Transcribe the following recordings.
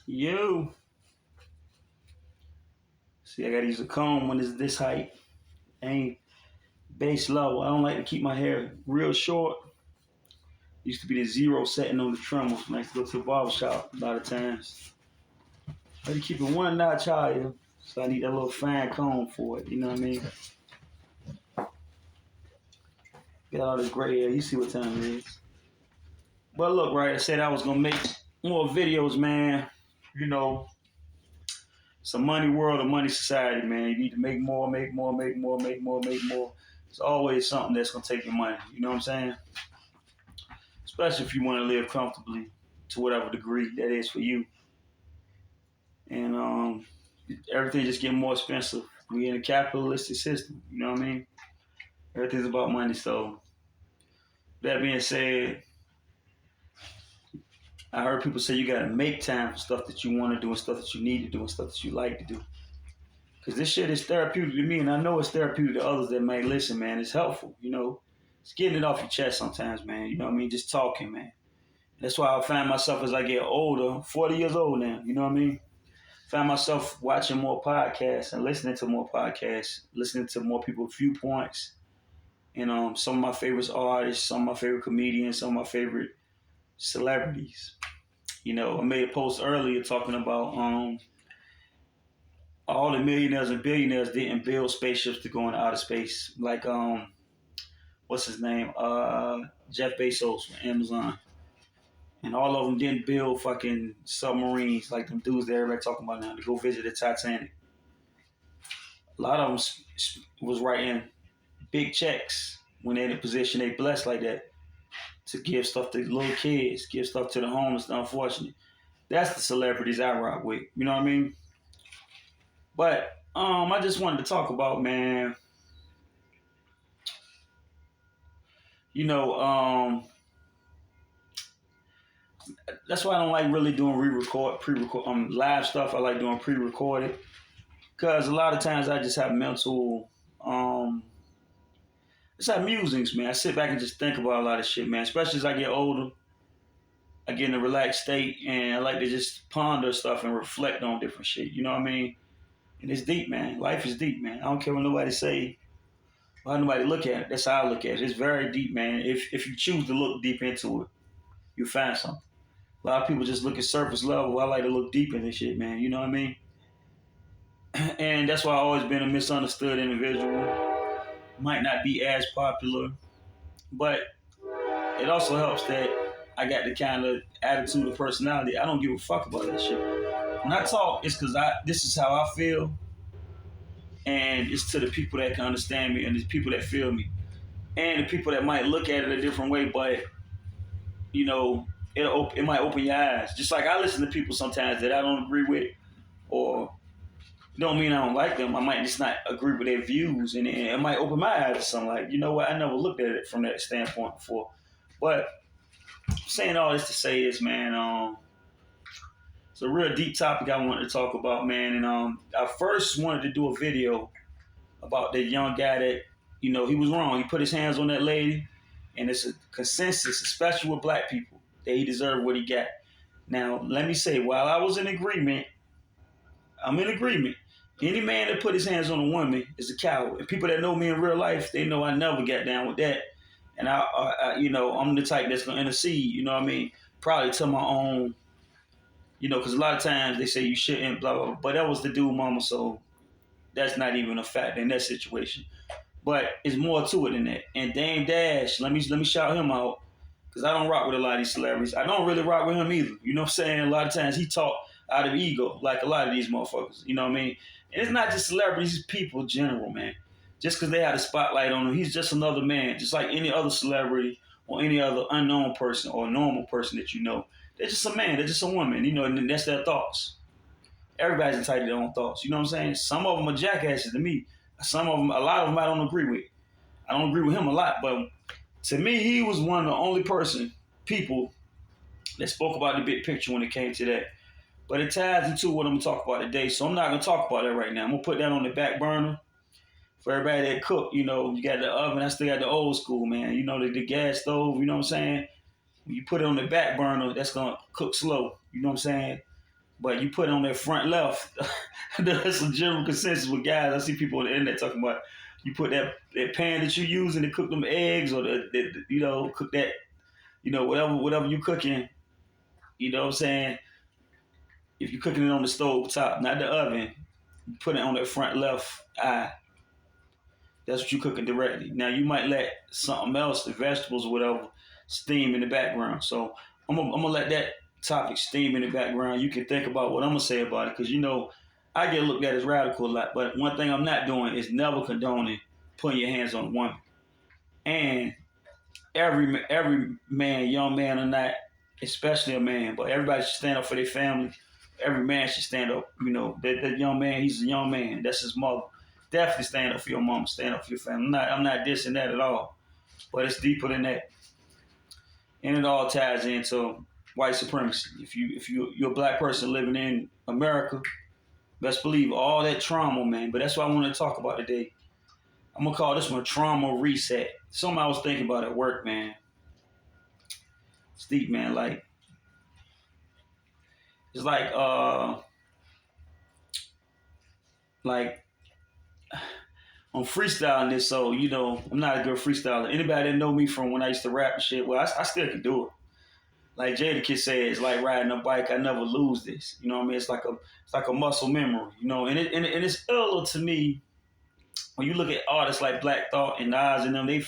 You see, I gotta use a comb when it's this height. Ain't base level. I don't like to keep my hair real short. Used to be the zero setting on the trimmer when I used to go to the barber shop a lot of times. I had to keep it one notch higher, so I need that little fine comb for it. You know what I mean? Get all this gray hair. You see what time it is. But look, right? I said I was gonna make more videos, man. You know, it's a money world, a money society, man. You need to make more, make more, make more, make more, make more. It's always something that's gonna take your money. You know what I'm saying? Especially if you want to live comfortably to whatever degree that is for you. And everything just getting more expensive. We in a capitalistic system. You know what I mean? Everything's about money. So that being said, I heard people say you gotta make time for stuff that you want to do and stuff that you need to do and stuff that you like to do. Cause this shit is therapeutic to me, and I know it's therapeutic to others that may listen, man. It's helpful, you know. It's getting it off your chest sometimes, man. You know what I mean? Just talking, man. That's why I find myself as I get older, 40 years old now, you know what I mean? Find myself watching more podcasts and listening to more podcasts, listening to more people's viewpoints. And some of my favorite artists, some of my favorite comedians, some of my favorite celebrities. You know, I made a post earlier talking about all the millionaires and billionaires didn't build spaceships to go into outer space. Like what's his name? Jeff Bezos from Amazon. And all of them didn't build fucking submarines like them dudes that everybody talking about now to go visit the Titanic. A lot of them was writing big checks when they're in a position they blessed like that to give stuff to little kids, give stuff to the homeless, the unfortunate. That's the celebrities I rock with. You know what I mean? But I just wanted to talk about, man, you know, that's why I don't like really doing pre-record, live stuff. I like doing pre-recorded because a lot of times I just have mental, it's have musings, man. I sit back and just think about a lot of shit, man. Especially as I get older, I get in a relaxed state and I like to just ponder stuff and reflect on different shit. You know what I mean? And it's deep, man. Life is deep, man. I don't care what nobody say, or how nobody look at it. That's how I look at it. It's very deep, man. If you choose to look deep into it, you find something. A lot of people just look at surface level. I like to look deep in this shit, man. You know what I mean? And that's why I've always been a misunderstood individual. Might not be as popular, but it also helps that I got the kind of attitude of personality. I don't give a fuck about that shit. When I talk, it's because this is how I feel, and it's to the people that can understand me and the people that feel me, and the people that might look at it a different way, but you know, it might open your eyes. Just like I listen to people sometimes that I don't agree with, or don't mean I don't like them. I might just not agree with their views, and it might open my eyes to something like, you know what, I never looked at it from that standpoint before. But saying all this to say is, man, it's a real deep topic I wanted to talk about, man. And I first wanted to do a video about that young guy that, you know, he was wrong. He put his hands on that lady, and it's a consensus, especially with black people, that he deserved what he got. Now, let me say, while I was in agreement, I'm in agreement. Any man that put his hands on a woman is a coward. And people that know me in real life, they know I never got down with that. And you know, I'm the type that's gonna intercede. You know what I mean? Probably to my own, you know, because a lot of times they say you shouldn't, blah blah blah. But that was the dude, mama. So that's not even a fact in that situation. But it's more to it than that. And Dame Dash, let me shout him out because I don't rock with a lot of these celebrities. I don't really rock with him either. You know what I'm saying? A lot of times he talk out of ego, like a lot of these motherfuckers. You know what I mean? And it's not just celebrities, it's people in general, man. Just because they had a spotlight on him, he's just another man, just like any other celebrity or any other unknown person or normal person that you know. They're just a man, they're just a woman, you know, and that's their thoughts. Everybody's entitled to their own thoughts, you know what I'm saying? Some of them are jackasses to me. Some of them, a lot of them I don't agree with. I don't agree with him a lot, but to me, he was one of the only people that spoke about the big picture when it came to that. But it ties into what I'm going to talk about today, so I'm not going to talk about that right now. I'm going to put that on the back burner. For everybody that cook, you know, you got the oven, I still got the old school, man. You know, the gas stove, you know what I'm saying? When you put it on the back burner, that's going to cook slow, you know what I'm saying? But you put it on that front left. That's a general consensus with guys. I see people on the internet talking about you put that pan that you using to cook them eggs or cook that, whatever you cooking, you know what I'm saying? If you're cooking it on the stove top, not the oven, you put it on that front left eye. That's what you're cooking directly. Now you might let something else, the vegetables or whatever, steam in the background. So I'm gonna let that topic steam in the background. You can think about what I'm gonna say about it, because I get looked at as radical a lot. But one thing I'm not doing is never condoning putting your hands on a woman. And every man, young man or not, especially a man, but everybody should stand up for their family. Every man should stand up. That young man, he's a young man. That's his mother. Definitely stand up for your mom. Stand up for your family. I'm not dissing that at all, but it's deeper than that, and it all ties into white supremacy. If you're a black person living in America, best believe all that trauma, man. But that's what I want to talk about today. I'm gonna call this one trauma reset. Something I was thinking about at work, man. It's deep, man. Like it's like I'm freestyling this, so I'm not a good freestyler. Anybody that know me from when I used to rap and shit, well, I still can do it. Like Jadakiss said, it's like riding a bike. I never lose this. You know what I mean? It's like a muscle memory. And it's iller to me when you look at artists like Black Thought and Nas and them. They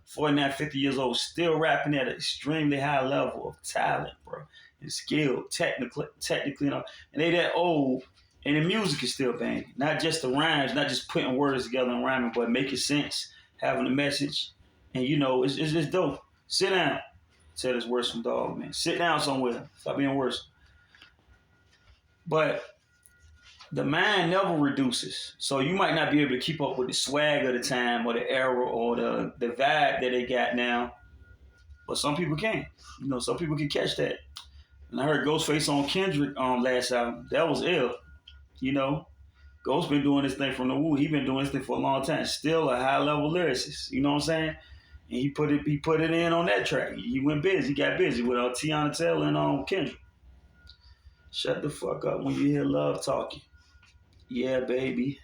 49, 50 years old, still rapping at an extremely high level of talent, bro, and skill, technically, and they that old. And the music is still banging. Not just the rhymes, not just putting words together and rhyming, but making sense, having a message. And, it's dope. Sit down. Tell this worse from dog, man. Sit down somewhere. Stop being worse. But the mind never reduces. So you might not be able to keep up with the swag of the time or the era or the vibe that they got now. But some people can. Some people can catch that. And I heard Ghostface on Kendrick last album. That was ill. Ghost been doing this thing from the woo. He been doing this thing for a long time. Still a high level lyricist. You know what I'm saying? And he put it in on that track. He went busy. He got busy with Tiana Taylor and Kendrick. Shut the fuck up when you hear love talking. Yeah, baby.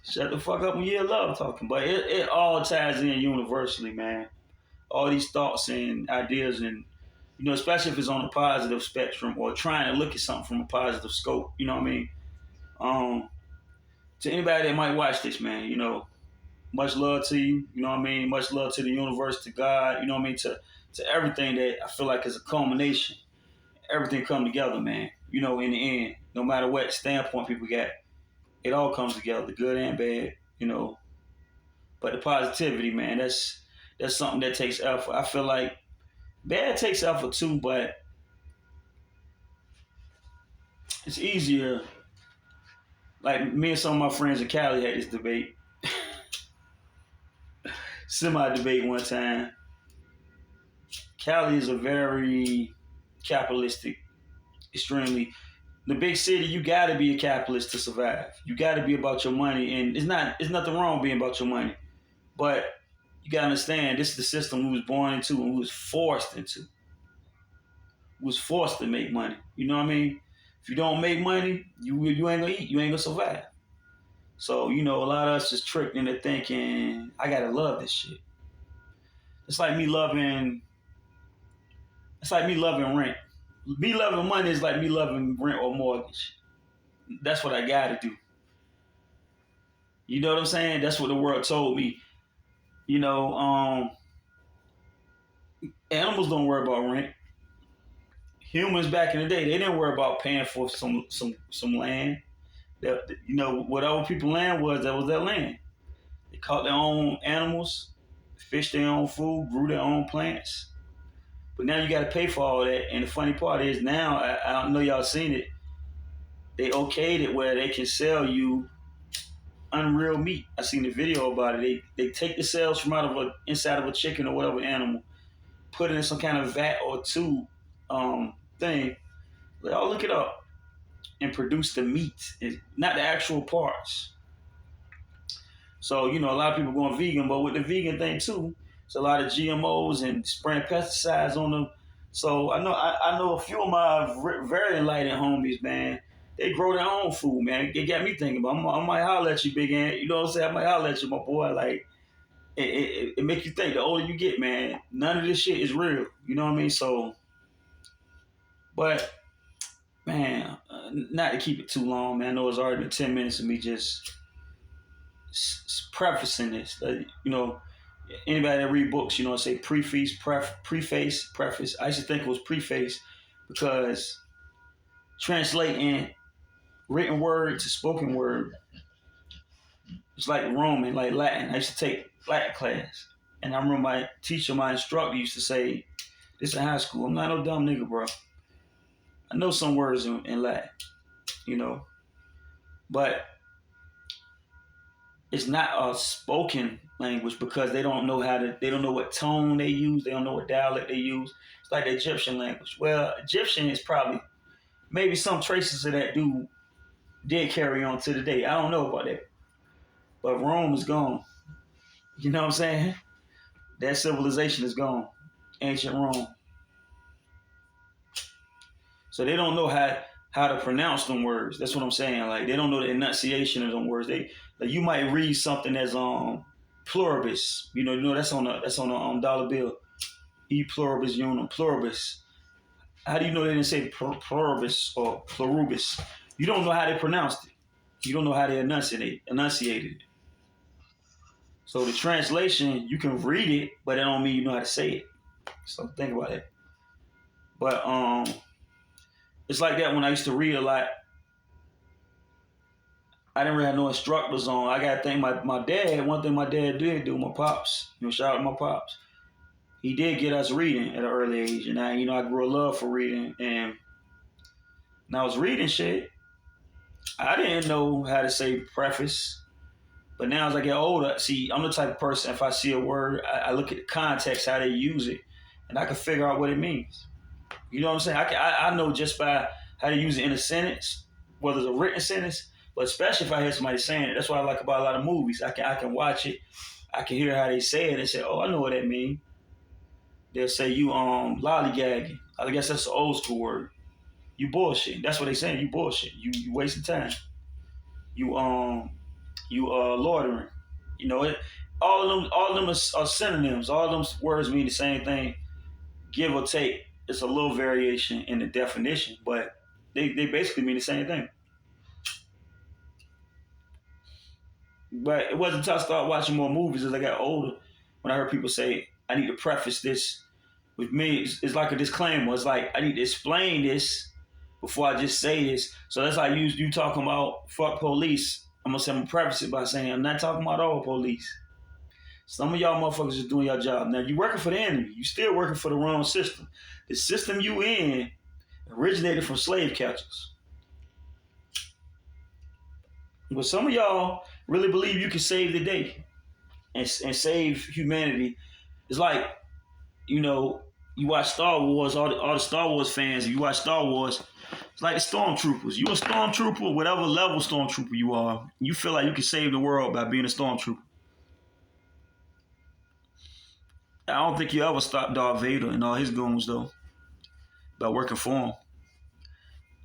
Shut the fuck up when you hear love talking. But it all ties in universally, man. All these thoughts and ideas and especially if it's on a positive spectrum or trying to look at something from a positive scope. You know what I mean? To anybody that might watch this, man, much love to you. You know what I mean? Much love to the universe, to God. You know what I mean? To everything that I feel like is a culmination. Everything come together, man. In the end, no matter what standpoint people got, it all comes together, the good and bad. But the positivity, man, that's something that takes effort. I feel like bad takes effort too, but it's easier. Like me and some of my friends in Cali had this debate, semi-debate one time. Cali is a very capitalistic, extremely. The big city, you gotta be a capitalist to survive. You gotta be about your money, and it's nothing wrong being about your money, but you gotta understand this is the system we was born into and we was forced into. We was forced to make money. You know what I mean? If you don't make money, you ain't gonna eat. You ain't gonna survive. So, a lot of us is tricked into thinking, I gotta love this shit. It's like me loving rent. Me loving money is like me loving rent or mortgage. That's what I gotta do. You know what I'm saying? That's what the world told me. Animals don't worry about rent. Humans back in the day, they didn't worry about paying for some land. Whatever people land was, that was their land. They caught their own animals, fished their own food, grew their own plants. But now you got to pay for all that. And the funny part is now, I don't know y'all seen it, they okayed it where they can sell you unreal meat. I seen the video about it. They take the cells from inside of a chicken or whatever animal, put it in some kind of vat or tube thing. Look it up, and produce the meat, not the actual parts. So, a lot of people going vegan, but with the vegan thing too, it's a lot of GMOs and spraying pesticides on So I know a few of my very enlightened homies, man. They grow their own food, man. They got me thinking about. I might holler at you, big ant. You know what I'm saying? I might holler at you, my boy. Like it make you think. The older you get, man, none of this shit is real. You know what I mean? So, but man, not to keep it too long, man. I know it's already been 10 minutes of me just prefacing this. You know, anybody that read books, you know, say preface. I used to think it was preface because translating written word to spoken word is like Roman, like Latin. I used to take Latin class, and I remember my teacher, my instructor, used to say, "This in high school. I'm not no dumb nigga, bro. I know some words in Latin, you know, but it's not a spoken language because they don't know they don't know what tone they use, they don't know what dialect they use. It's like the Egyptian language. Well, Egyptian is probably maybe some traces of that did carry on to today. I don't know about that, but Rome is gone. You know what I'm saying? That civilization is gone. Ancient Rome. So they don't know how to pronounce them words. That's what I'm saying. Like they don't know the enunciation of them words. They like you might read something as pluribus. You know that's on the dollar bill. E pluribus unum pluribus. How do you know they didn't say pluribus or pluribus? You don't know how they pronounced it. You don't know how they enunciated it. So the translation, you can read it, but that don't mean you know how to say it. So think about it. But it's like that when I used to read a lot. I didn't really have no instructors on. I gotta thank my dad. One thing my dad did do, my pops. You know, shout out to my pops. He did get us reading at an early age, and I grew a love for reading. And when I was reading shit, I didn't know how to say preface. But now as I get older, see, I'm the type of person, if I see a word, I look at the context, how they use it, and I can figure out what it means. You know what I'm saying? I know just by how to use it in a sentence, whether it's a written sentence, but especially if I hear somebody saying it. That's what I like about a lot of movies. I can watch it, I can hear how they say it and say, oh, I know what that means. They'll say you lollygagging. I guess that's the old school word. You bullshit. That's what they saying. You bullshit. You wasting time. You loitering. You know it. All of them are synonyms. All of them words mean the same thing, give or take. It's a little variation in the definition, but they basically mean the same thing. But it wasn't until I started watching more movies as I got older when I heard people say, I need to preface this with me. It's like a disclaimer. It's like, I need to explain this before I just say this. So that's how you talking about fuck police. I'm gonna preface it by saying I'm not talking about all police. Some of y'all motherfuckers is doing your job. Now you working for the enemy. You still working for the wrong system. The system you in originated from slave catchers. But some of y'all really believe you can save the day and save humanity. It's like, you know, you watch Star Wars, all the Star Wars fans, if you watch Star Wars, it's like the stormtroopers. You a stormtrooper, whatever level stormtrooper you are, you feel like you can save the world by being a stormtrooper. I don't think you ever stop Darth Vader and all his goons though, by working for him.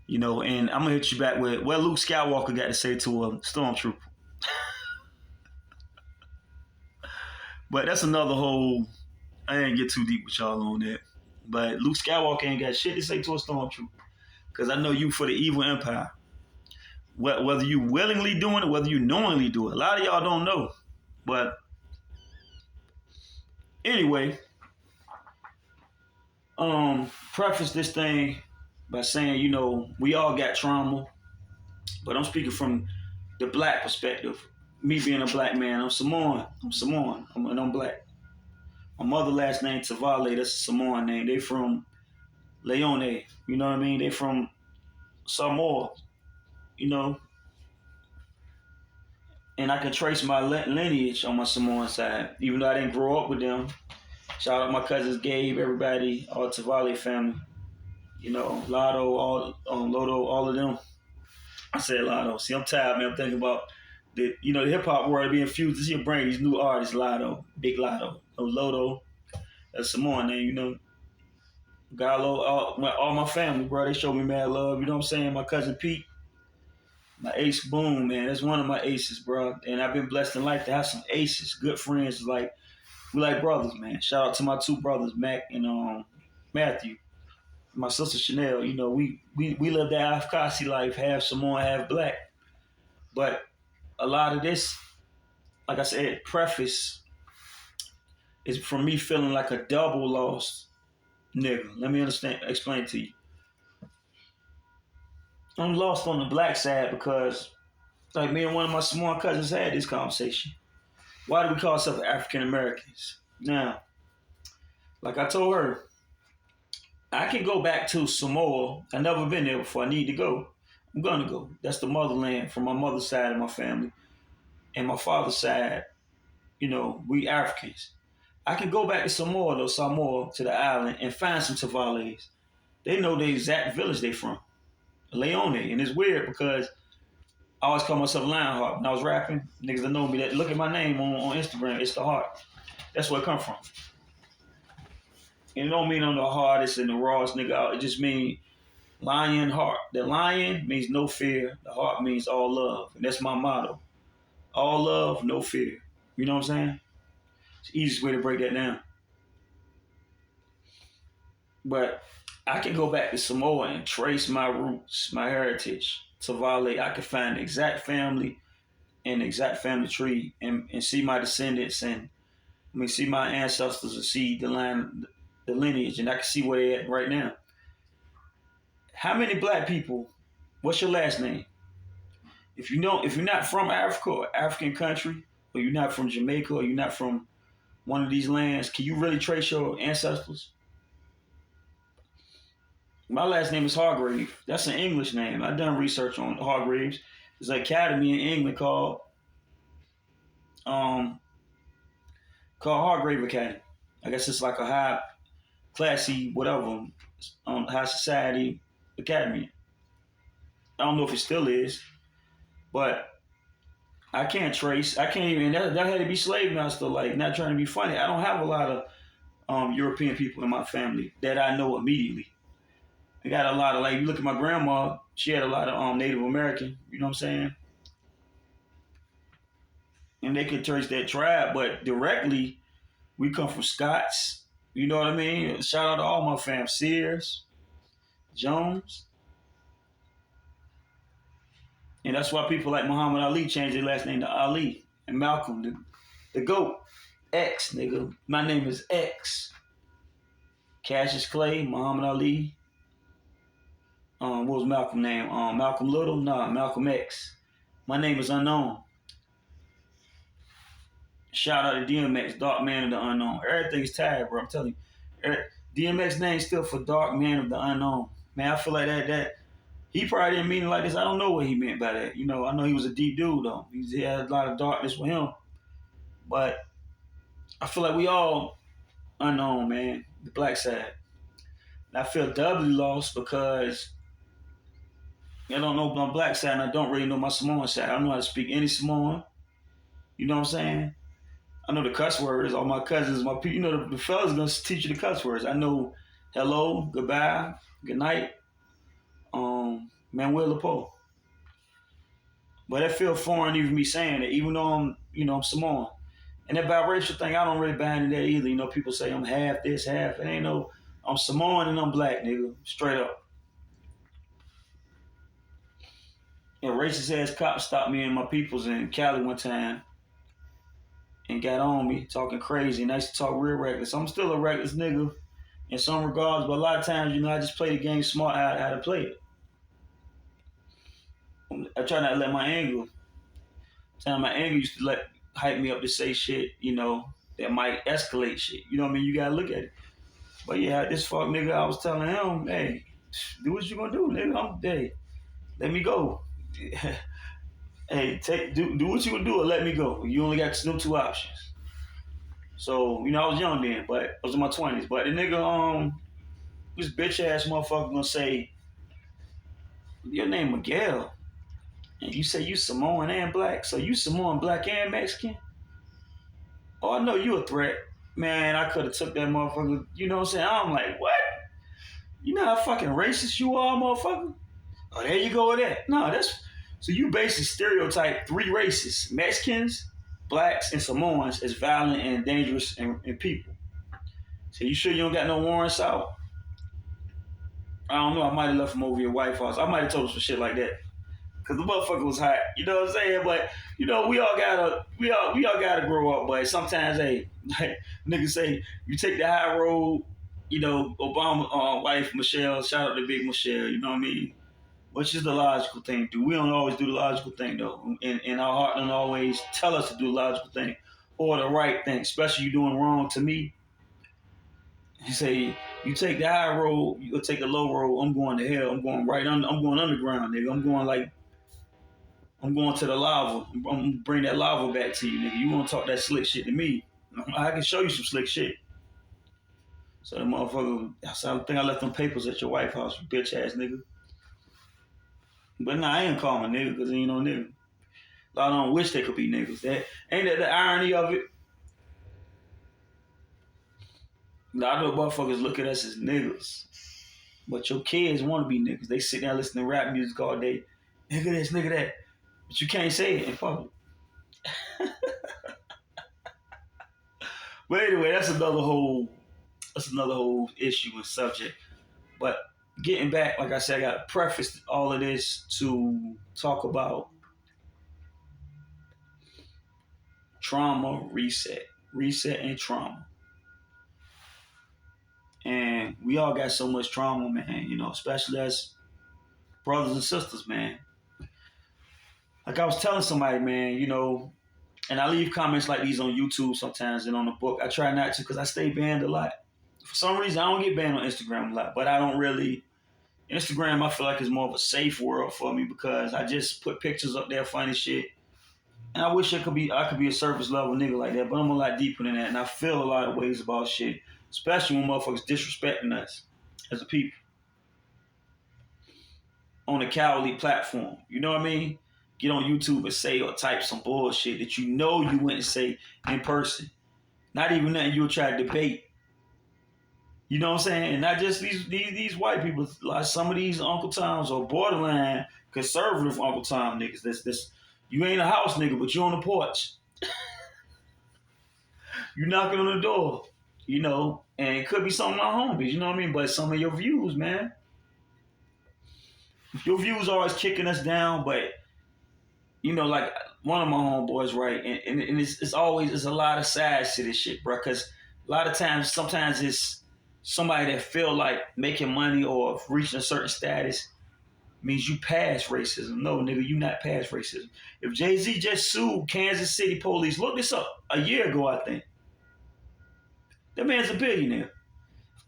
You know, and I'm gonna hit you back with what Luke Skywalker got to say to a stormtrooper. But that's another whole. I ain't get too deep with y'all on that. But Luke Skywalker ain't got shit to say to a stormtrooper, because I know you for the evil empire. Whether you willingly doing it, whether you knowingly do it, a lot of y'all don't know. But anyway, preface this thing by saying, you know, we all got trauma, but I'm speaking from the black perspective. Me being a black man, I'm Samoan, and I'm black. My mother last name Tavale, that's a Samoan name. They from Leone, you know what I mean? They from Samoa, you know. And I can trace my lineage on my Samoan side, even though I didn't grow up with them. Shout out my cousins Gabe, everybody, all Tavale family. You know, Lotto, Lodo, all of them. I said Lotto. See, I'm tired, man. I'm thinking about the hip hop world being fused. This here bring these new artists, Lotto, Big Lotto, Lodo. That's Samoan name, you know. Got a little, all my family, bro. They show me mad love. You know what I'm saying? My cousin Pete, my ace Boom, man. That's one of my aces, bro. And I've been blessed in life to have some aces, good friends. Like we like brothers, man. Shout out to my two brothers, Mac and Matthew. My sister Chanel. You know, we live that Afkasi life, half Samoan, half black. But a lot of this, like I said, preface is from me feeling like a double lost nigga. Let me explain to you. I'm lost on the black side because, like, me and one of my Samoan cousins had this conversation. Why do we call ourselves African Americans? Now, like I told her, I can go back to Samoa. I've never been there before. I need to go. I'm gonna go. That's the motherland from my mother's side of my family. And my father's side, you know, we Africans. I can go back to Samoa, to the island, and find some Tavales. They know the exact village they from, Leone. And it's weird because I always call myself Lionheart. When I was rapping, niggas that know me, that look at my name on Instagram, it's the heart. That's where it come from. And it don't mean I'm the hardest and the rawest nigga. It just means lion heart. The lion means no fear. The heart means all love. And that's my motto. All love, no fear. You know what I'm saying? It's the easiest way to break that down. But I can go back to Samoa and trace my roots, my heritage, Tavale. I can find the exact family and the exact family tree and see my descendants and see my ancestors and see the line, the lineage, and I can see where they're at right now. How many black people, what's your last name? If you're not from Africa or African country, or you're not from Jamaica, or you're not from one of these lands, can you really trace your ancestors? My last name is Hargrave. That's an English name. I've done research on Hargraves. There's an academy in England called Hargrave Academy. I guess it's like a high classy whatever high society academy. I don't know if it still is, but I can't even that had to be slave master, like not trying to be funny. I don't have a lot of European people in my family that I know immediately. I got a lot of, like, you look at my grandma, she had a lot of Native American, you know what I'm saying? And they could trace that tribe, but directly, we come from Scots, you know what I mean? Shout out to all my fam, Sears, Jones. And that's why people like Muhammad Ali changed their last name to Ali. And Malcolm, the GOAT, X, nigga. My name is X. Cassius Clay, Muhammad Ali. What was Malcolm's name? Malcolm Little? Nah, Malcolm X. My name is unknown. Shout out to DMX, Dark Man of the Unknown. Everything's tied, bro. I'm telling you. DMX name still for Dark Man of the Unknown. Man, I feel like that he probably didn't mean it like this. I don't know what he meant by that. You know, I know he was a deep dude, though. He had a lot of darkness with him. But I feel like we all unknown, man. The black side. And I feel doubly lost because I don't know my black side and I don't really know my Samoan side. I don't know how to speak any Samoan. You know what I'm saying? I know the cuss words. All my cousins, my people, you know, the fellas gonna teach you the cuss words. I know hello, goodbye, good night, Manuel Lepo. But that feel foreign even me saying it, even though I'm Samoan. And that biracial thing, I don't really buy into that either. You know, people say I'm half this, half. It ain't no, I'm Samoan and I'm black, nigga. Straight up. A racist ass cop stopped me and my peoples in Cali one time and got on me talking crazy. And I used to talk real reckless. I'm still a reckless nigga in some regards, but a lot of times, you know, I just play the game smart how to play it. I try not to let my anger used to hype me up to say shit, you know, that might escalate shit. You know what I mean? You gotta look at it. But yeah, this fuck nigga, I was telling him, hey, do what you gonna do, nigga. Let me go. Hey, do what you gonna do or let me go. You only got no two options. So, you know, I was young then, but I was in my 20s. But the nigga, this bitch ass motherfucker gonna say, your name Miguel. And you say you Samoan and black, so you Samoan, black, and Mexican? Oh, I know you a threat. Man, I could have took that motherfucker, you know what I'm saying? I'm like, what? You know how fucking racist you are, motherfucker? Oh, there you go with that. No, that's so you basically stereotype three races: Mexicans, blacks, and Samoans as violent and dangerous and people. So you sure you don't got no warrants out? I don't know. I might have left him over your White House. I might have told him some shit like that. Cause the motherfucker was hot. You know what I'm saying? But you know, we all gotta grow up, but sometimes hey, niggas say you take the high road, you know, Obama wife Michelle, shout out to Big Michelle, you know what I mean? Which is the logical thing to do. We don't always do the logical thing though. And our heart don't always tell us to do the logical thing or the right thing, especially you doing wrong to me. You say you take the high road, you go take the low road, I'm going to hell. I'm going I'm going underground, nigga. I'm going to the lava. I'm gonna bring that lava back to you, nigga. You wanna talk that slick shit to me? I can show you some slick shit. So the motherfucker, I think I left them papers at your White House, you bitch ass nigga. But nah, I ain't call him a nigga because he ain't no nigga. I don't wish they could be niggas. Ain't that the irony of it? A lot of motherfuckers look at us as niggas. But your kids want to be niggas. They sit down listening to rap music all day. Nigga this, nigga that. But you can't say it in public. But anyway, that's another whole issue and subject. But getting back, like I said, I got to preface all of this to talk about trauma, reset and trauma. And we all got so much trauma, man, you know, especially as brothers and sisters, man. Like I was telling somebody, man, you know, and I leave comments like these on YouTube sometimes and on the book. I try not to because I stay banned a lot. For some reason, I don't get banned on Instagram a lot, but I don't really. Instagram, I feel like is more of a safe world for me because I just put pictures up there, funny shit. And I wish I could be a surface level nigga like that, but I'm a lot deeper than that. And I feel a lot of ways about shit, especially when motherfuckers disrespecting us as a people on a cowardly platform. You know what I mean? Get on YouTube and say or type some bullshit that you know you wouldn't say in person. Not even nothing you'll try to debate. You know what I'm saying? And not just these white people. Like some of these Uncle Toms or borderline conservative Uncle Tom niggas. This you ain't a house nigga, but you on the porch. You knocking on the door. You know, and it could be some of my homies. You know what I mean? But some of your views, man. Your views always kicking us down, but you know, like one of my homeboys, right? And it's always a lot of sides to this shit, bro. Because a lot of times, sometimes it's somebody that feel like making money or reaching a certain status means you pass racism. No, nigga, you not past racism. If Jay-Z just sued Kansas City police, look this up, a year ago, I think. That man's a billionaire.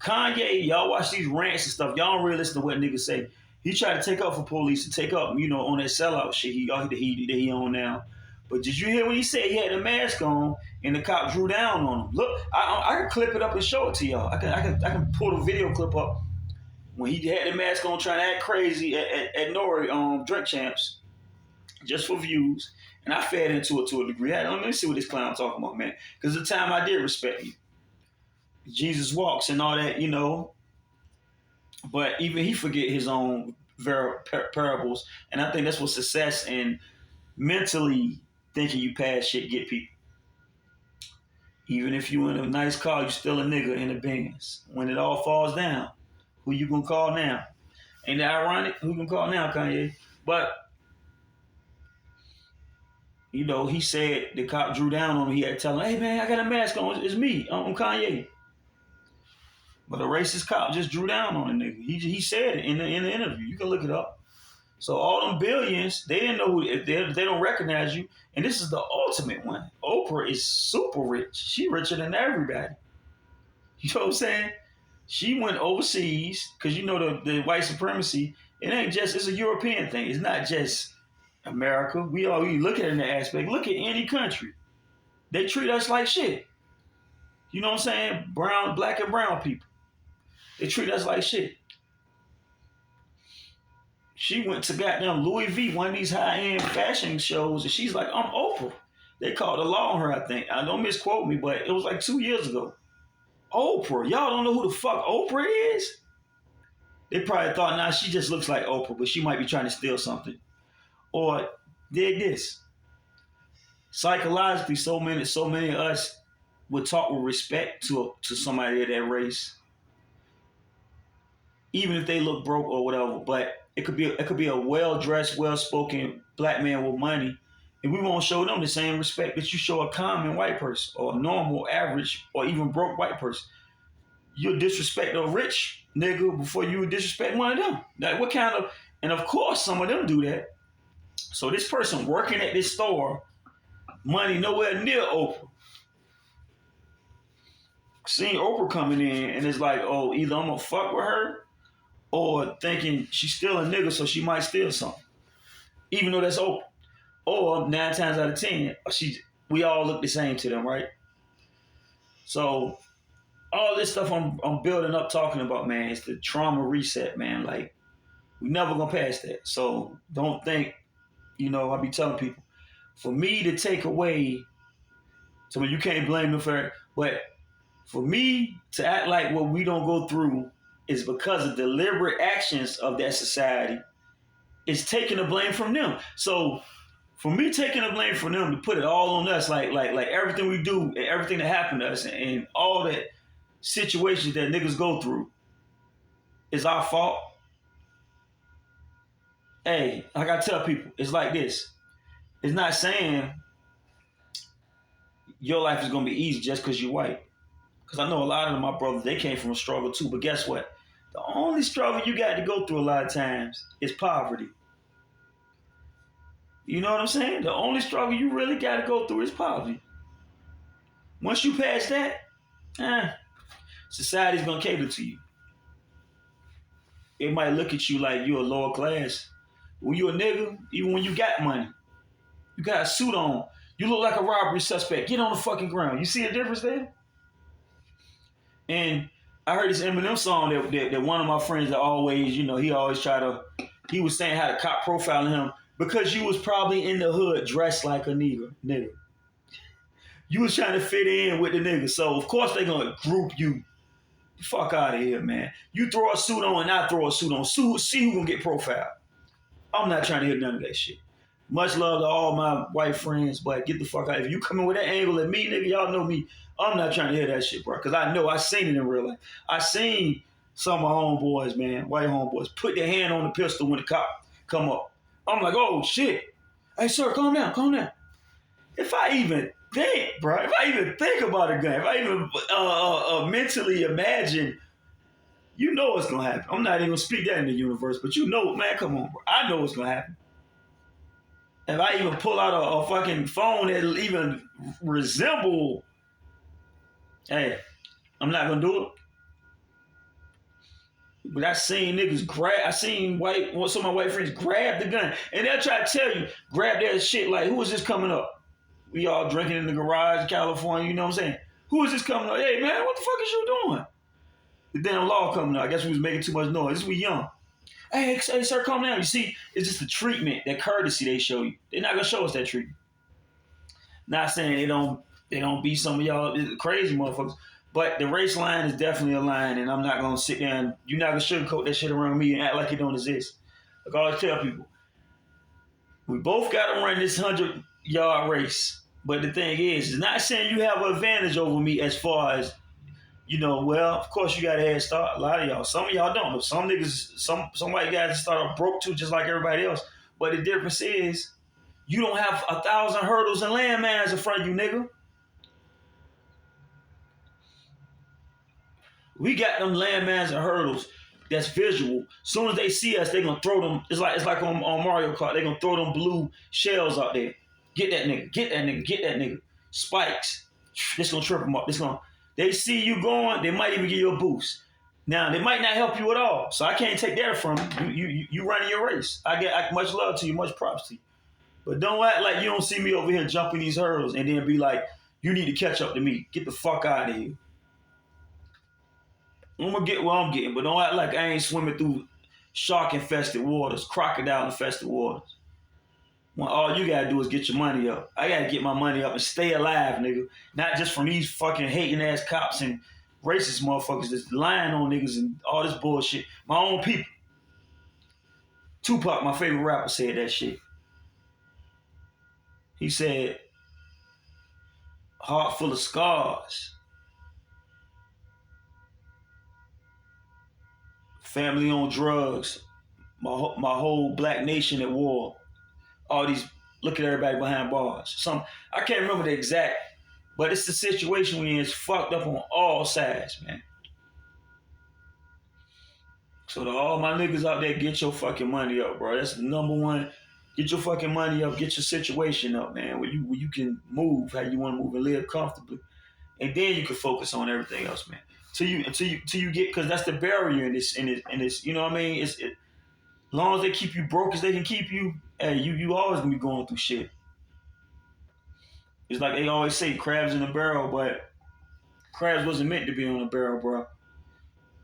Kanye, y'all watch these rants and stuff. Y'all don't really listen to what niggas say. He tried to take up for police and take up, you know, on that sellout shit he on now. But did you hear what he said? He had the mask on and the cop drew down on him. Look, I can clip it up and show it to y'all. I can pull the video clip up when he had the mask on trying to act crazy at Nori Drink Champs just for views. And I fed into it to a degree. Let me see what this clown talking about, man. Because the time I did respect you. Jesus walks and all that, you know. But even he forget his own parables. And I think that's what success and mentally thinking you pass shit get people. Even if you in a nice car, you still a nigga in the Benz. When it all falls down, who you gonna call now? Ain't that ironic? Who you gonna call now, Kanye? But, you know, he said the cop drew down on him. He had to tell him, hey, man, I got a mask on. It's me. I'm Kanye. But a racist cop just drew down on a nigga. He said it in the interview. You can look it up. So all them billions, they didn't know who they don't recognize you. And this is the ultimate one. Oprah is super rich. She richer than everybody. You know what I'm saying? She went overseas because you know the white supremacy. It ain't just it's a European thing. It's not just America. We look at it in that aspect. Look at any country. They treat us like shit. You know what I'm saying? Black and brown people. They treat us like shit. She went to goddamn Louis V, one of these high-end fashion shows, and she's like, I'm Oprah. They called the law on her, I think. I don't misquote me, but it was like 2 years ago. Oprah. Y'all don't know who the fuck Oprah is? They probably thought, nah, she just looks like Oprah, but she might be trying to steal something. Or dig this. Psychologically, so many of us would talk with respect to somebody of that race, even if they look broke or whatever. But it could be a well dressed, well spoken black man with money, and we won't show them the same respect that you show a common white person or a normal, average, or even broke white person. You'll disrespect a rich nigga before you would disrespect one of them. Like what kind of? And of course, some of them do that. So this person working at this store, money nowhere near Oprah. Seeing Oprah coming in and it's like, oh, either I'm gonna fuck with her or thinking she's still a nigga, so she might steal something, even though that's Oprah. Or 9 times out of 10, we all look the same to them, right? So all this stuff I'm building up talking about, man, is the trauma reset, man. Like we never gonna pass that. So don't think, I be telling people, for me to take away, so you can't blame them for it, but for me to act like what we don't go through is because of deliberate actions of that society, is taking the blame from them. So for me taking the blame from them to put it all on us, like everything we do and everything that happened to us and all that situations that niggas go through is our fault. Hey, like I tell people, it's like this. It's not saying your life is gonna be easy just because you're white. Because I know a lot of my brothers, they came from a struggle too. But guess what? The only struggle you got to go through a lot of times is poverty. You know what I'm saying? The only struggle you really got to go through is poverty. Once you pass that, society's going to cater to you. It might look at you like you're a lower class. When you're a nigga, even when you got money, you got a suit on, you look like a robbery suspect. Get on the fucking ground. You see a difference there? And I heard this Eminem song that one of my friends that always, he always he was saying how the cop profiling him because you was probably in the hood dressed like a nigga. You was trying to fit in with the nigga. So, of course, they going to group you. Fuck out of here, man. You throw a suit on and I throw a suit on. See who going to get profiled. I'm not trying to hear none of that shit. Much love to all my white friends, but get the fuck out. If you coming with that angle at me, nigga, y'all know me. I'm not trying to hear that shit, bro. Because I seen it in real life. I seen some of my homeboys, man, white homeboys, put their hand on the pistol when the cop come up. I'm like, oh, shit. Hey, sir, calm down. If I even think, bro, if I even think about a gun, if I even mentally imagine, you know what's going to happen. I'm not even going to speak that in the universe, but man, come on, bro. I know what's going to happen. If I even pull out a fucking phone that'll even resemble, hey, I'm not gonna do it. But I seen niggas some of my white friends grab the gun. And they'll try to tell you, grab their shit like, who is this coming up? We all drinking in the garage in California, you know what I'm saying? Who is this coming up? Hey man, what the fuck is you doing? The damn law coming up. I guess we was making too much noise. We young. Hey, sir, calm down. You see, it's just the treatment, that courtesy they show you. They're not gonna show us that treatment. Not saying they don't be some of y'all crazy motherfuckers, but the race line is definitely a line, and I'm not gonna sit there and you're not gonna sugarcoat that shit around me and act like it don't exist. Like I always tell people, we both gotta run this 100-yard race. But the thing is, it's not saying you have an advantage over me as far as, well, of course you got a head start. A lot of y'all. Some of y'all don't. Some niggas, some white guys start off broke too, just like everybody else. But the difference is, you don't have 1,000 hurdles and landmines in front of you, nigga. We got them landmines and hurdles that's visual. Soon as they see us, they gonna throw them. It's like on Mario Kart. They gonna throw them blue shells out there. Get that nigga. Spikes. This gonna trip them up. They see you going, they might even give you a boost. Now, they might not help you at all, so I can't take that from you. You running your race. I get much love to you, much props to you. But don't act like you don't see me over here jumping these hurdles and then be like, you need to catch up to me. Get the fuck out of here. I'm going to get where I'm getting, but don't act like I ain't swimming through shark-infested waters, crocodile-infested waters. When all you got to do is get your money up. I got to get my money up and stay alive, nigga. Not just from these fucking hating-ass cops and racist motherfuckers that's lying on niggas and all this bullshit. My own people. Tupac, my favorite rapper, said that shit. He said, heart full of scars. Family on drugs. My whole black nation at war. All these, look at everybody behind bars. I can't remember the exact, but it's the situation we in. It's fucked up on all sides, man. So to all my niggas out there, get your fucking money up, bro. That's the number one. Get your fucking money up. Get your situation up, man. Where you can move how you want to move and live comfortably, and then you can focus on everything else, man. Till you get, because that's the barrier in this. You know what I mean? As long as they keep you broke as they can keep you, hey, you always gonna be going through shit. It's like they always say, crabs in a barrel, but crabs wasn't meant to be on a barrel, bro.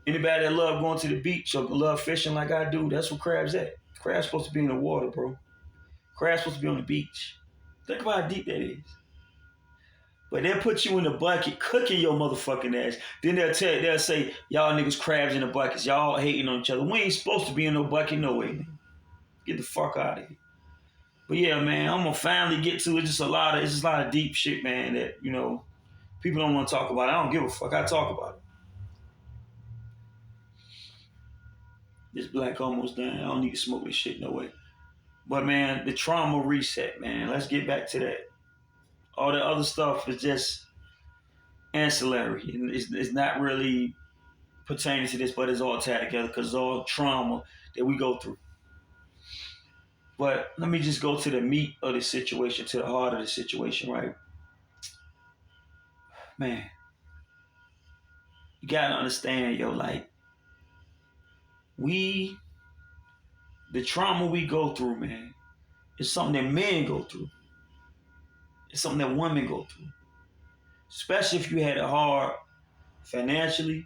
Anybody that love going to the beach or love fishing like I do, that's what crabs at. Crabs supposed to be in the water, bro. Crabs supposed to be on the beach. Think about how deep that is. But they'll put you in the bucket, cooking your motherfucking ass. Then they'll say, y'all niggas crabs in the buckets. Y'all hating on each other. We ain't supposed to be in no bucket no way, man. Get the fuck out of here. But yeah, man, I'm gonna finally get to it. It's just a lot of deep shit, man, that, you know, people don't want to talk about. I don't give a fuck. I talk about it. This black almost done. I don't need to smoke this shit no way. But man, the trauma reset, man. Let's get back to that. All the other stuff is just ancillary. It's not really pertaining to this, but it's all tied together because it's all trauma that we go through. But let me just go to the meat of the situation, to the heart of the situation, right? Man, you gotta understand, yo, like, the trauma we go through, man, is something that men go through. It's something that women go through. Especially if you had it hard financially,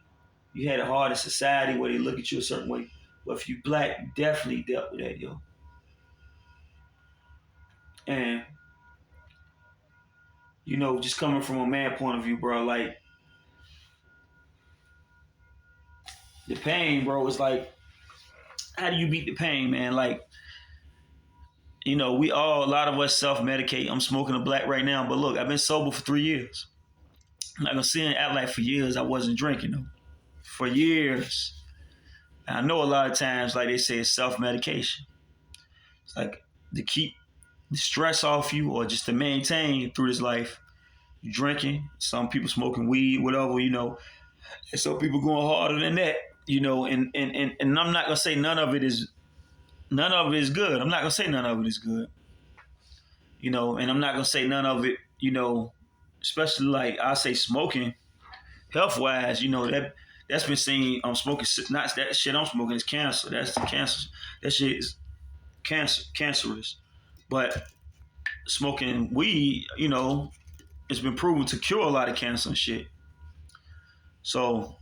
you had it hard in society where they look at you a certain way. But if you black, you definitely dealt with that, yo. And, you know, just coming from a man point of view, bro, like, the pain, bro, is like, how do you beat the pain, man? Like, you know, a lot of us self-medicate. I'm smoking a black right now, but look, I've been sober for 3 years. I'm not gonna sit and act like for years I wasn't drinking, though. For years. And I know a lot of times, like they say, it's self-medication. It's like to keep the stress off you or just to maintain through this life. You're drinking, some people smoking weed, whatever, you know. And some people going harder than that, you know, and I'm not gonna say none of it is good. I'm not gonna say none of it is good. You know, and I'm not gonna say none of it, you know, especially like I say smoking, health wise, you know, that's been seen. I'm smoking, not that shit I'm smoking is cancer. That's the cancer. That shit is cancerous. But smoking weed, you know, it's been proven to cure a lot of cancer and shit. So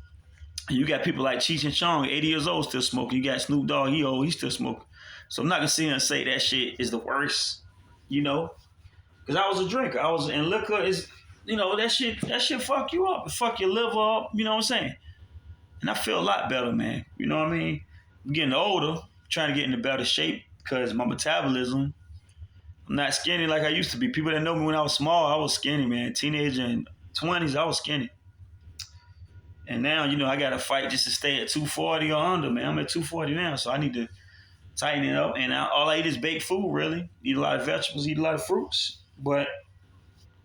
you got people like Cheech and Chong, 80 years old, still smoking. You got Snoop Dogg, he's still smoking. So I'm not gonna sit here and say that shit is the worst, you know, because I was a drinker. And liquor is, you know, that shit fuck you up. It fuck your liver up, you know what I'm saying? And I feel a lot better, man. You know what I mean? I'm getting older, trying to get into better shape because my metabolism, I'm not skinny like I used to be. People that know me when I was small, I was skinny, man. Teenager and 20s, I was skinny. And now, you know, I got to fight just to stay at 240 or under, man. I'm at 240 now, so I need to tighten it up. And all I eat is baked food, really. Eat a lot of vegetables, eat a lot of fruits. But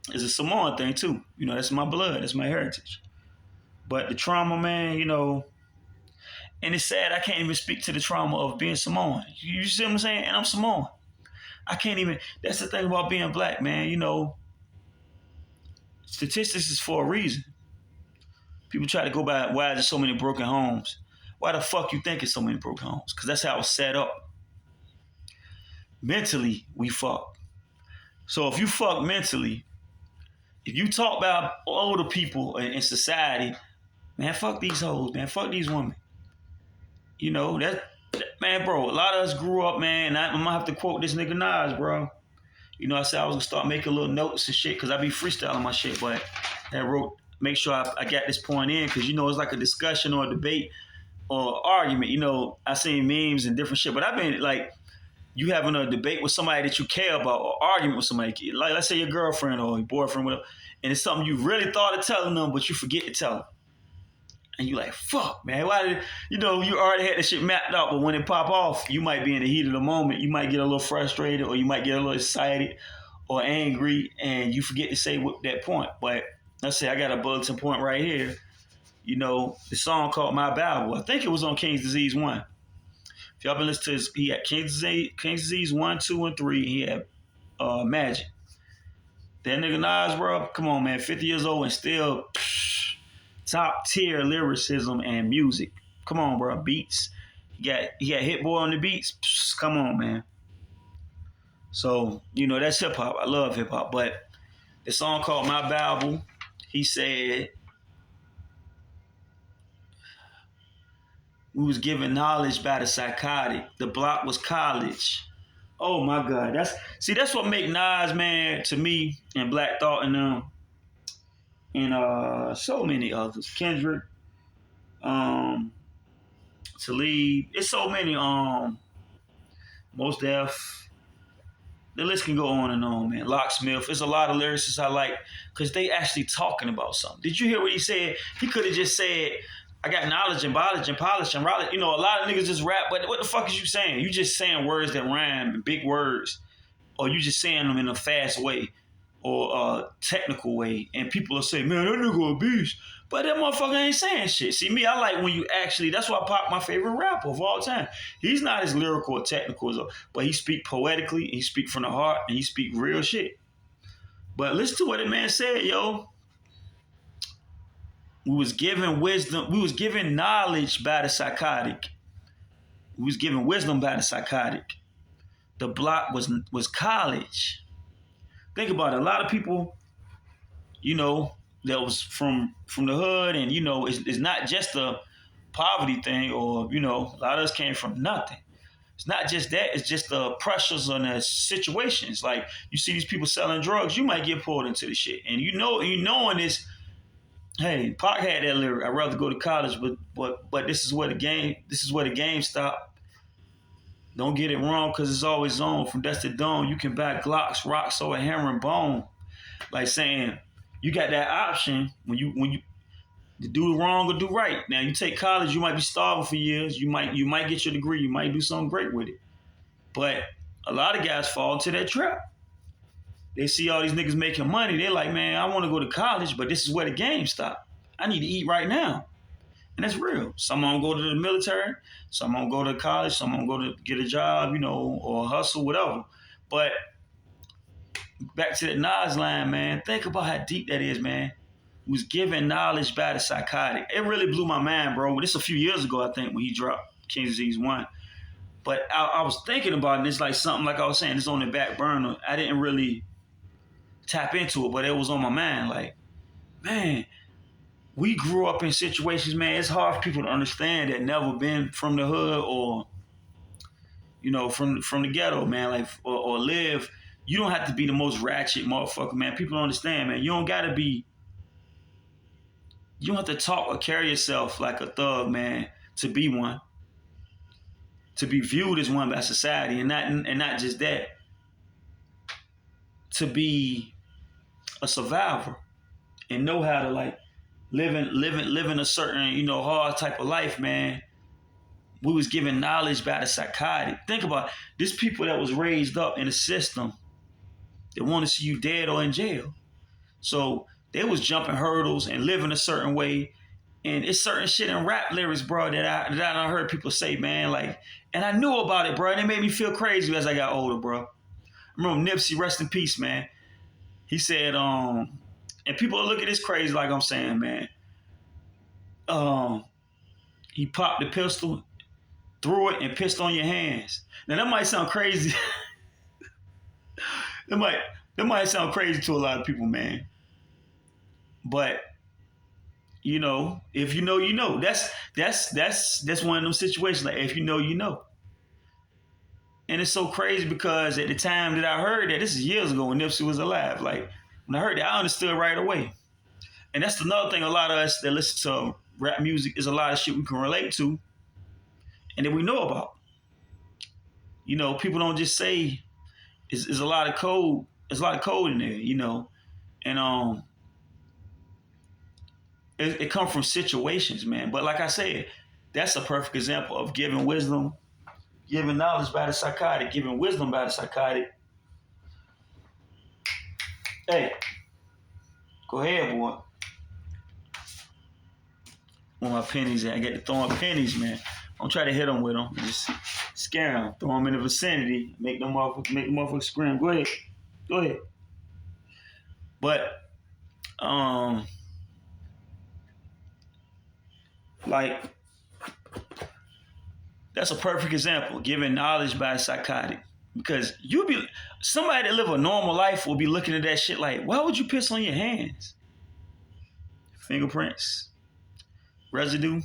it's a Samoan thing, too. You know, that's my blood. That's my heritage. But the trauma, man, you know, and it's sad I can't even speak to the trauma of being Samoan. You see what I'm saying? And I'm Samoan. I can't even, that's the thing about being black, man. You know, statistics is for a reason. People try to go by, why is there so many broken homes? Why the fuck you think it's so many broken homes? Because that's how it's set up. Mentally, we fuck. So if you fuck mentally, if you talk about older people in society, man, fuck these hoes, man. Fuck these women. You know, man, bro, a lot of us grew up, man, and I'm going to have to quote this nigga Nas, bro. You know, I said I was going to start making little notes and shit because I be freestyling my shit, but I wrote make sure I got this point in because it's like a discussion or a debate or argument. I seen memes and different shit, but I've been like you having a debate with somebody that you care about or arguing with somebody, like let's say your girlfriend or your boyfriend, whatever, and it's something you really thought of telling them, but you forget to tell them. And you like, fuck, man, why did, you already had the shit mapped out, but when it pop off, you might be in the heat of the moment. You might get a little frustrated or you might get a little excited or angry and you forget to say that point. But let's say I got a bulletin point right here. The song called My Bible. I think it was on King's Disease 1. If y'all been listening to he had King's Disease 1, 2, and 3. He had Magic. That nigga Nas, bro, come on, man, 50 years old and still top tier lyricism and music. Come on, bro, beats. He got Hit Boy on the beats. Come on, man. So, that's hip hop. I love hip hop. But the song called My Bible, he said, we was given knowledge by the psychotic. The block was college. Oh my God. That's what make Nas, man, to me, and Black Thought and them, and so many others. Kendrick, Talib. It's so many, Mos Def. The list can go on and on, man. Locksmith. There's a lot of lyricists I like because they actually talking about something. Did you hear what he said? He could have just said, I got knowledge and bondage and polish and rollish. A lot of niggas just rap, but what the fuck is you saying? You just saying words that rhyme and big words, or you just saying them in a fast way or a technical way, and people will say, man, that nigga a beast. But that motherfucker ain't saying shit. See, me, I like when you actually, that's why Pop my favorite rapper of all time. He's not as lyrical or technical, but he speak poetically, he speak from the heart, and he speak real shit. But listen to what the man said, yo. We was given wisdom. We was given knowledge by the psychotic. We was given wisdom by the psychotic. The block was college. Think about it. A lot of people, that was from the hood, and it's not just a poverty thing, or a lot of us came from nothing. It's not just that. It's just the pressures and the situations. Like you see these people selling drugs, you might get pulled into the shit, and knowing this. Hey, Pac had that lyric. I'd rather go to college, but this is where the game stopped. Don't get it wrong, because it's always on. From dusk to dawn, you can buy Glocks, rocks, or a herringbone. Like saying, you got that option when you do wrong or do right. Now you take college, you might be starving for years. You might get your degree. You might do something great with it. But a lot of guys fall into that trap. They see all these niggas making money. They're like, man, I want to go to college, but this is where the game stopped. I need to eat right now. And that's real. Some gonna go to the military. Some gonna go to college. Some gonna go to get a job, or hustle, whatever. But back to that Nas line, man. Think about how deep that is, man. Was given knowledge by the psychotic. It really blew my mind, bro. This a few years ago, I think, when he dropped King's Disease 1. But I was thinking about it, and it's like something, like I was saying, it's on the back burner. I didn't really tap into it, but it was on my mind. Like, man, we grew up in situations, man. It's hard for people to understand that never been from the hood or, from the ghetto, man. Like, or live. You don't have to be the most ratchet motherfucker, man. People don't understand, man. You don't have to talk or carry yourself like a thug, man, to be one. To be viewed as one by society, and not just that. To be a survivor and know how to like living a certain, hard type of life, man. We was given knowledge by the psychotic. Think about it. This people that was raised up in a system that want to see you dead or in jail. So they was jumping hurdles and living a certain way. And it's certain shit in rap lyrics, bro, that I heard people say, man, like, and I knew about it, bro, and it made me feel crazy as I got older, bro. I remember Nipsey, rest in peace, man. He said, and people look at this crazy like I'm saying, man. He popped the pistol, threw it, and pissed on your hands. Now that might sound crazy. that might sound crazy to a lot of people, man. But if you know, you know. That's one of them situations. Like, if you know, you know. And it's so crazy because at the time that I heard that, this is years ago when Nipsey was alive. Like, when I heard that, I understood right away. And that's another thing. A lot of us that listen to rap music is a lot of shit we can relate to, and that we know about. You know, people don't just say it's a lot of code. There's a lot of code in there. You know, and it comes from situations, man. But like I said, that's a perfect example of giving wisdom, giving knowledge by the psychotic, giving wisdom by the psychotic. Hey, go ahead, boy. Where my pennies at? I get to throwing pennies, man. Don't try to hit them with them. Just scare them. Throw them in the vicinity. Make the motherfuckers scream. Go ahead. Go ahead. But, like, that's a perfect example. Giving knowledge by a psychotic. Because somebody that live a normal life will be looking at that shit like, why would you piss on your hands? Fingerprints. Residue.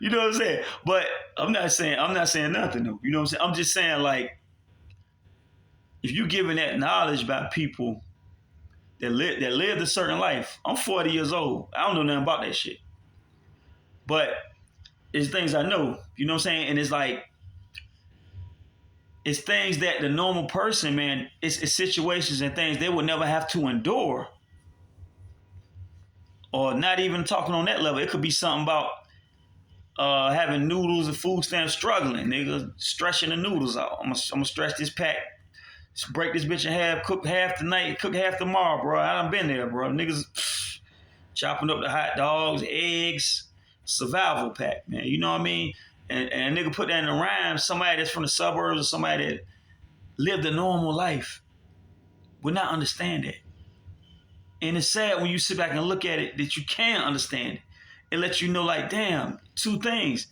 You know what I'm saying? But I'm not saying nothing though. You know what I'm saying? I'm just saying, like, if you're giving that knowledge by people that lived a certain life. I'm 40 years old. I don't know nothing about that shit. But it's things I know. You know what I'm saying? And it's like, it's things that the normal person, man, it's situations and things they would never have to endure. Or not even talking on that level. It could be something about having noodles and food stamps struggling. Nigga, stretching the noodles out. I'm gonna stretch this pack. Break this bitch in half, cook half tonight, cook half tomorrow, bro. I done been there, bro. Niggas chopping up the hot dogs, eggs, survival pack, man. You know what I mean? And a nigga put that in a rhyme. Somebody that's from the suburbs or somebody that lived a normal life would not understand that. And it's sad when you sit back and look at it that you can understand it. It lets you know, like, damn, two things.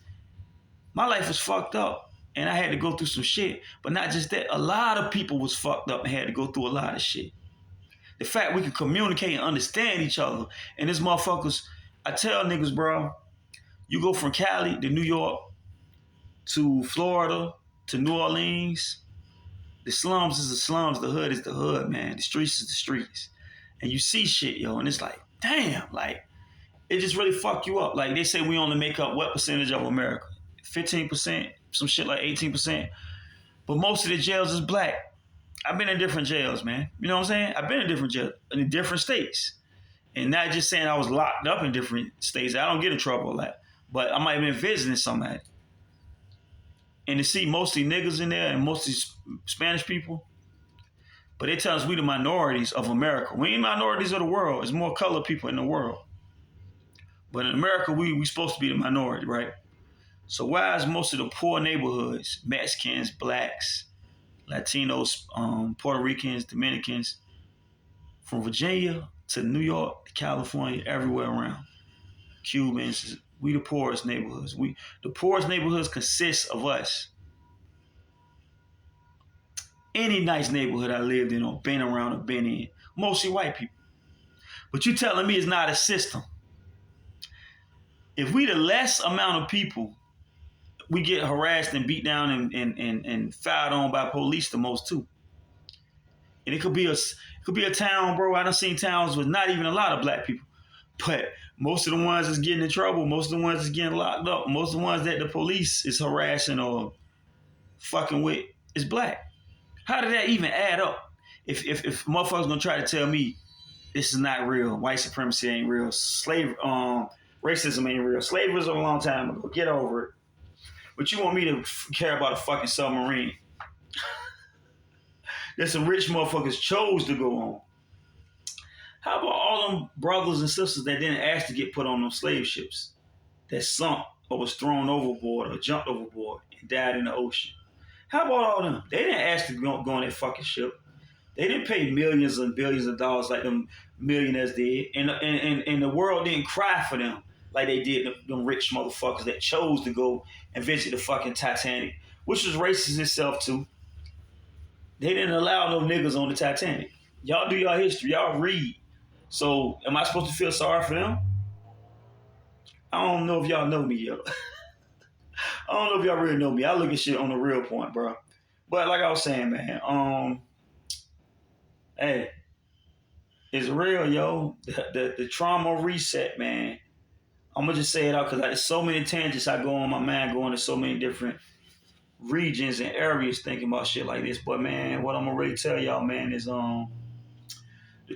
My life was fucked up and I had to go through some shit. But not just that, a lot of people was fucked up and had to go through a lot of shit. The fact we can communicate and understand each other. And this motherfuckers, I tell niggas, bro, you go from Cali to New York to Florida to New Orleans. The slums is the slums, the hood is the hood, man. The streets is the streets. And you see shit, yo, and it's like, damn, like, it just really fuck you up. Like, they say we only make up what percentage of America? 15%, some shit like 18%. But most of the jails is black. I've been in different jails, man. You know what I'm saying? I've been in different jails, in different states. And not just saying I was locked up in different states. I don't get in trouble a lot. But I might have been visiting somebody. And to see mostly niggas in there and mostly Spanish people. But they tell us we the minorities of America. We ain't minorities of the world. There's more colored people in the world. But in America, we supposed to be the minority, right? So why is most of the poor neighborhoods, Mexicans, blacks, Latinos, Puerto Ricans, Dominicans, from Virginia to New York to California, everywhere around, Cubans, we the poorest neighborhoods. The poorest neighborhoods consist of us. Any nice neighborhood I lived in or been around or been in, mostly white people. But you telling me it's not a system. If we the less amount of people, we get harassed and beat down and fired on by police the most too. And it could be a town, bro. I done seen towns with not even a lot of black people. But most of the ones that's getting in trouble, most of the ones that's getting locked up, most of the ones that the police is harassing or fucking with is black. How did that even add up? If motherfuckers gonna try to tell me this is not real, white supremacy ain't real, racism ain't real, slavery was a long time ago, get over it. But you want me to care about a fucking submarine that some rich motherfuckers chose to go on? How about all them brothers and sisters that didn't ask to get put on those slave ships that sunk or was thrown overboard or jumped overboard and died in the ocean? How about all them? They didn't ask to go on that fucking ship. They didn't pay millions and billions of dollars like them millionaires did. And the world didn't cry for them like they did them rich motherfuckers that chose to go and visit the fucking Titanic, which was racist itself too. They didn't allow no niggas on the Titanic. Y'all do y'all history. Y'all read. So am I supposed to feel sorry for them? I don't know if y'all know me yet. I don't know if y'all really know me. I look at shit on the real point, bro. But like I was saying, man, hey, It's real, yo. The trauma reset, man. I'm gonna just say it out because there's so many tangents I go on my mind, going to so many different regions and areas thinking about shit like this. But man, what I'm gonna really tell y'all, man, is the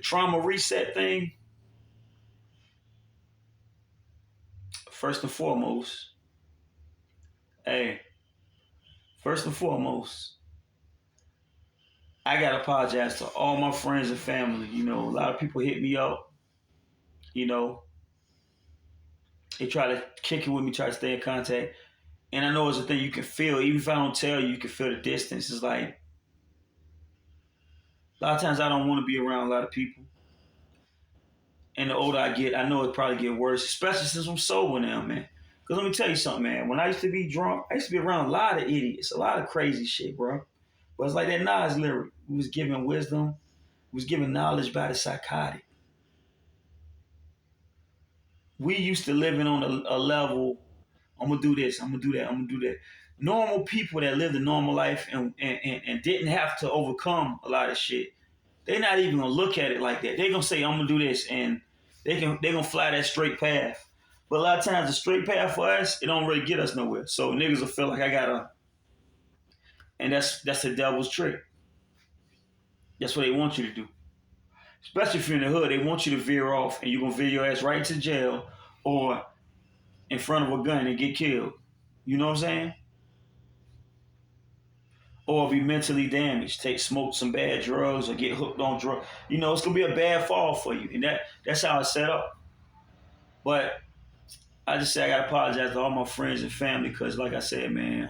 trauma reset thing. First and foremost, hey, first and foremost, I gotta apologize to all my friends and family. You know, a lot of people hit me up. You know, they try to kick it with me, try to stay in contact. And I know it's a thing you can feel. Even if I don't tell you, you can feel the distance. It's like a lot of times I don't want to be around a lot of people. And the older I get, I know it probably get worse, especially since I'm sober now, man. Because let me tell you something, man. When I used to be drunk, I used to be around a lot of idiots, a lot of crazy shit, bro. But it's like that Nas lyric. We was giving wisdom, we was giving knowledge by the psychotic. We used to living on a level, I'm going to do this, I'm going to do that, I'm going to do that. Normal people that lived a normal life and didn't have to overcome a lot of shit, they're not even going to look at it like that. They're going to say, I'm going to do this, and they're going to fly that straight path. But a lot of times the straight path for us, it don't really get us nowhere. So niggas will feel like I got to, and that's the devil's trick. That's what they want you to do. Especially if you're in the hood, they want you to veer off and you're going to veer your ass right to jail or in front of a gun and get killed. You know what I'm saying? Or be mentally damaged, smoke some bad drugs or get hooked on drugs. You know, it's going to be a bad fall for you. And that's how it's set up. But I just say I got to apologize to all my friends and family because, like I said, man,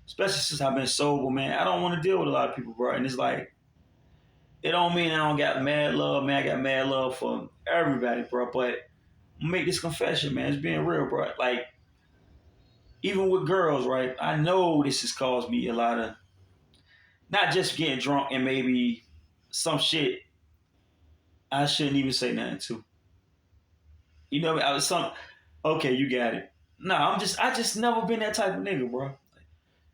especially since I've been sober, man, I don't want to deal with a lot of people, bro. And it's like, it don't mean I don't got mad love, man. I got mad love for everybody, bro. But make this confession, man. It's being real, bro. Like, even with girls, right? I know this has caused me a lot of, not just getting drunk and maybe some shit I shouldn't even say nothing to. You know, I was some, okay, you got it. No, I just never been that type of nigga, bro.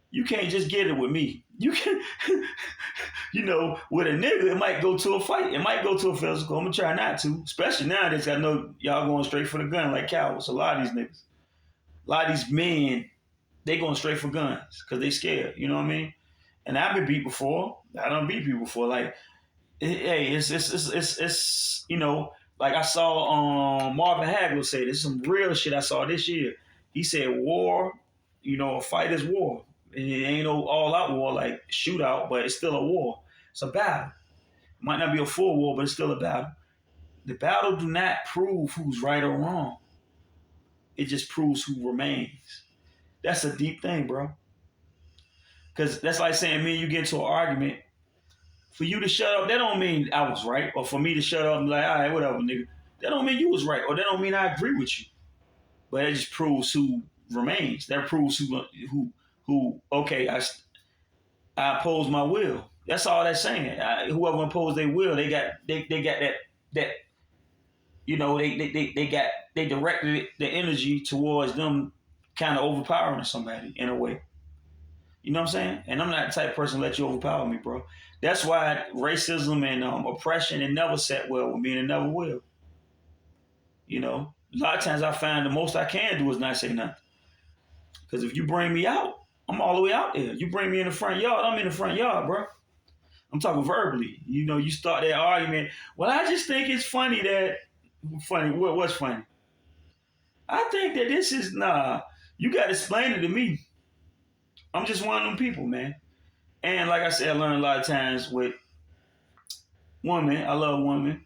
You can't just get it with me. You can, you know, with a nigga, it might go to a fight. It might go to a physical. I'm gonna try not to, especially nowadays. I know y'all going straight for the gun like cowards. A lot of these niggas, a lot of these men, they going straight for guns because they scared. You know what I mean? And I've been beat before. I done beat people before. Like, hey, it's you know, like I saw Marvin Hagler say this is some real shit I saw this year. He said war, you know, a fight is war. It ain't no all out war like shootout, but it's still a war. It's a battle. It might not be a full war, but it's still a battle. The battle do not prove who's right or wrong. It just proves who remains. That's a deep thing, bro. Because that's like saying me and you get into an argument. For you to shut up, that don't mean I was right. Or for me to shut up and be like, all right, whatever, nigga. That don't mean you was right. Or that don't mean I agree with you. But it just proves who remains. That proves who okay, I oppose my will. That's all that's saying. Whoever imposed their will, they got that you know, they directed the energy towards them kind of overpowering somebody in a way. You know what I'm saying? And I'm not the type of person to let you overpower me, bro. That's why racism and oppression, it never sat well with me and it never will. You know? A lot of times I find the most I can do is not say nothing. Because if you bring me out, I'm all the way out there. You bring me in the front yard, I'm in the front yard, bro. I'm talking verbally. You know, you start that argument. Well, I just think it's funny that, funny, what's funny? I think that this is, nah, you got to explain it to me. I'm just one of them people, man. And like I said, I learned a lot of times with women. I love women.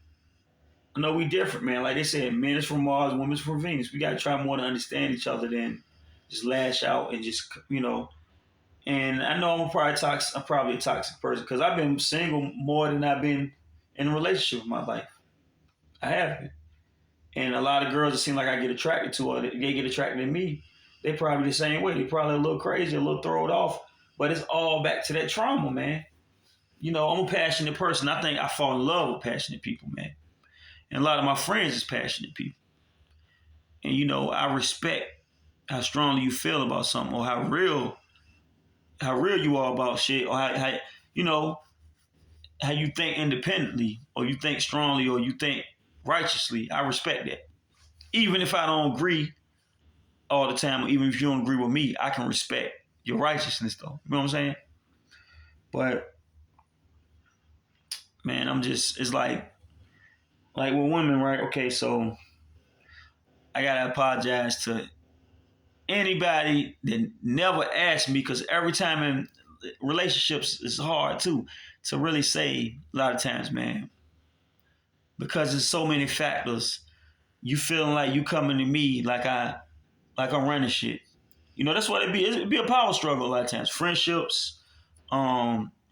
I know we different, man. Like they said, men is from Mars, women's from Venus. We got to try more to understand each other than just lash out and just, you know. And I know I'm probably a toxic person because I've been single more than I've been in a relationship in my life. I have been. And a lot of girls that seem like I get attracted to or they get attracted to me, they probably the same way. They probably a little crazy, a little thrown off. But it's all back to that trauma, man. You know, I'm a passionate person. I think I fall in love with passionate people, man. And a lot of my friends is passionate people. And, you know, I respect how strongly you feel about something or how real you are about shit or how you know, how you think independently, or you think strongly, or you think righteously. I respect that. Even if I don't agree all the time, or even if you don't agree with me, I can respect your righteousness though. You know what I'm saying? But man, it's like with women, right? Okay, so I gotta apologize to anybody that never asked me, because every time in relationships it's hard too to really say a lot of times, man, because there's so many factors. You feeling like you coming to me like I'm running shit. You know, that's what it'd be. It'd be a power struggle a lot of times. Friendships,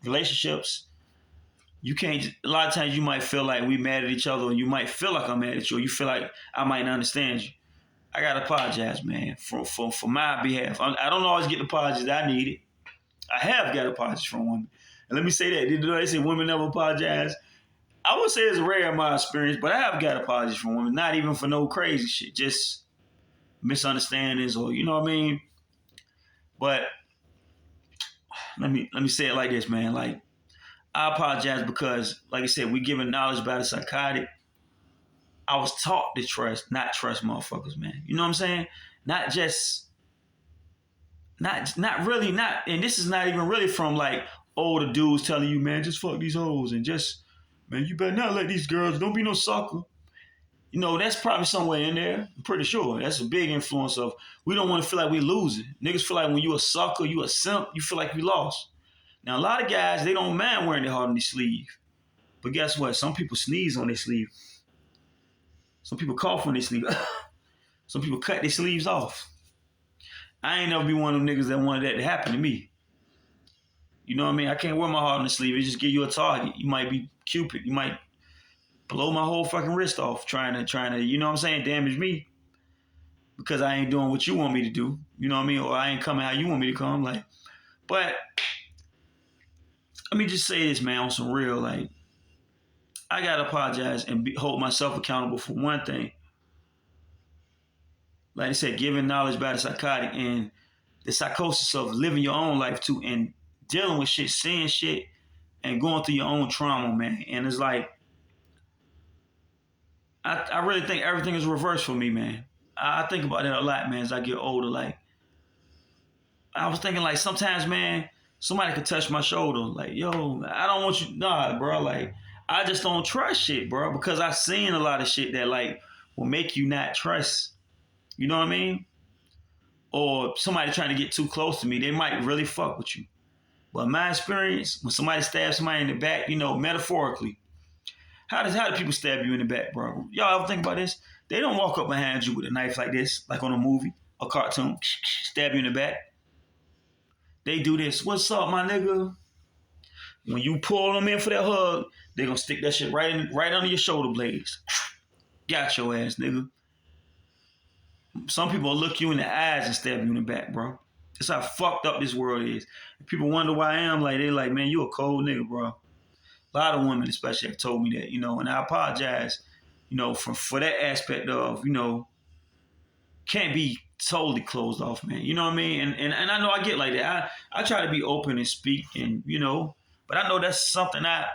relationships. You can't. A lot of times you might feel like we mad at each other, or you might feel like I'm mad at you, or you feel like I might not understand you. I gotta apologize, man, for my behalf. I don't always get the apologies that I needed. I have got apologies from women, and let me say that. They say women never apologize. I would say it's rare in my experience, but I have got apologies from women. Not even for no crazy shit, just misunderstandings, or you know what I mean. But let me say it like this, man. Like, I apologize because, like I said, we given knowledge about a psychotic. I was taught to trust, not trust motherfuckers, man. You know what I'm saying? Not just, not really, not, and this is not even really from like older dudes telling you, man, just fuck these hoes and just, man, you better not let these girls, don't be no sucker. You know, that's probably somewhere in there. I'm pretty sure. That's a big influence of, we don't want to feel like we losing. Niggas feel like when you a sucker, you a simp, you feel like you lost. Now, a lot of guys, they don't mind wearing their heart on their sleeve. But guess what? Some people sneeze on their sleeve. Some people cough on their sleeve. Some people cut their sleeves off. I ain't never be one of them niggas that wanted that to happen to me. You know what I mean? I can't wear my heart on the sleeve. It just give you a target. You might be Cupid. You might blow my whole fucking wrist off trying to, you know what I'm saying, damage me. Because I ain't doing what you want me to do. You know what I mean? Or I ain't coming how you want me to come. Like, but let me just say this, man, on some real, like, I gotta apologize and hold myself accountable for one thing. Like I said, giving knowledge about the psychotic and the psychosis of living your own life too, and dealing with shit, seeing shit, and going through your own trauma, man. And it's like, I really think everything is reversed for me, man. I think about that a lot, man, as I get older. Like, I was thinking, like, sometimes, man, somebody could touch my shoulder. Like, yo, I don't want you, nah, bro. Like, I just don't trust shit, bro, because I've seen a lot of shit that, like, will make you not trust. You know what I mean? Or somebody trying to get too close to me, they might really fuck with you. But in my experience, when somebody stabs somebody in the back, you know, metaphorically, how do people stab you in the back, bro? Y'all ever think about this? They don't walk up behind you with a knife like this, like on a movie, a cartoon, stab you in the back. They do this. What's up, my nigga? When you pull them in for that hug, they gonna stick that shit right under your shoulder blades. Got your ass, nigga. Some people will look you in the eyes and stab you in the back, bro. That's how fucked up this world is. People wonder why I am like, they like, man, you a cold nigga, bro. A lot of women especially have told me that, you know, and I apologize, you know, for that aspect of, you know, can't be totally closed off, man. You know what I mean? And I know I get like that. I try to be open and speak and, you know, but I know that's something I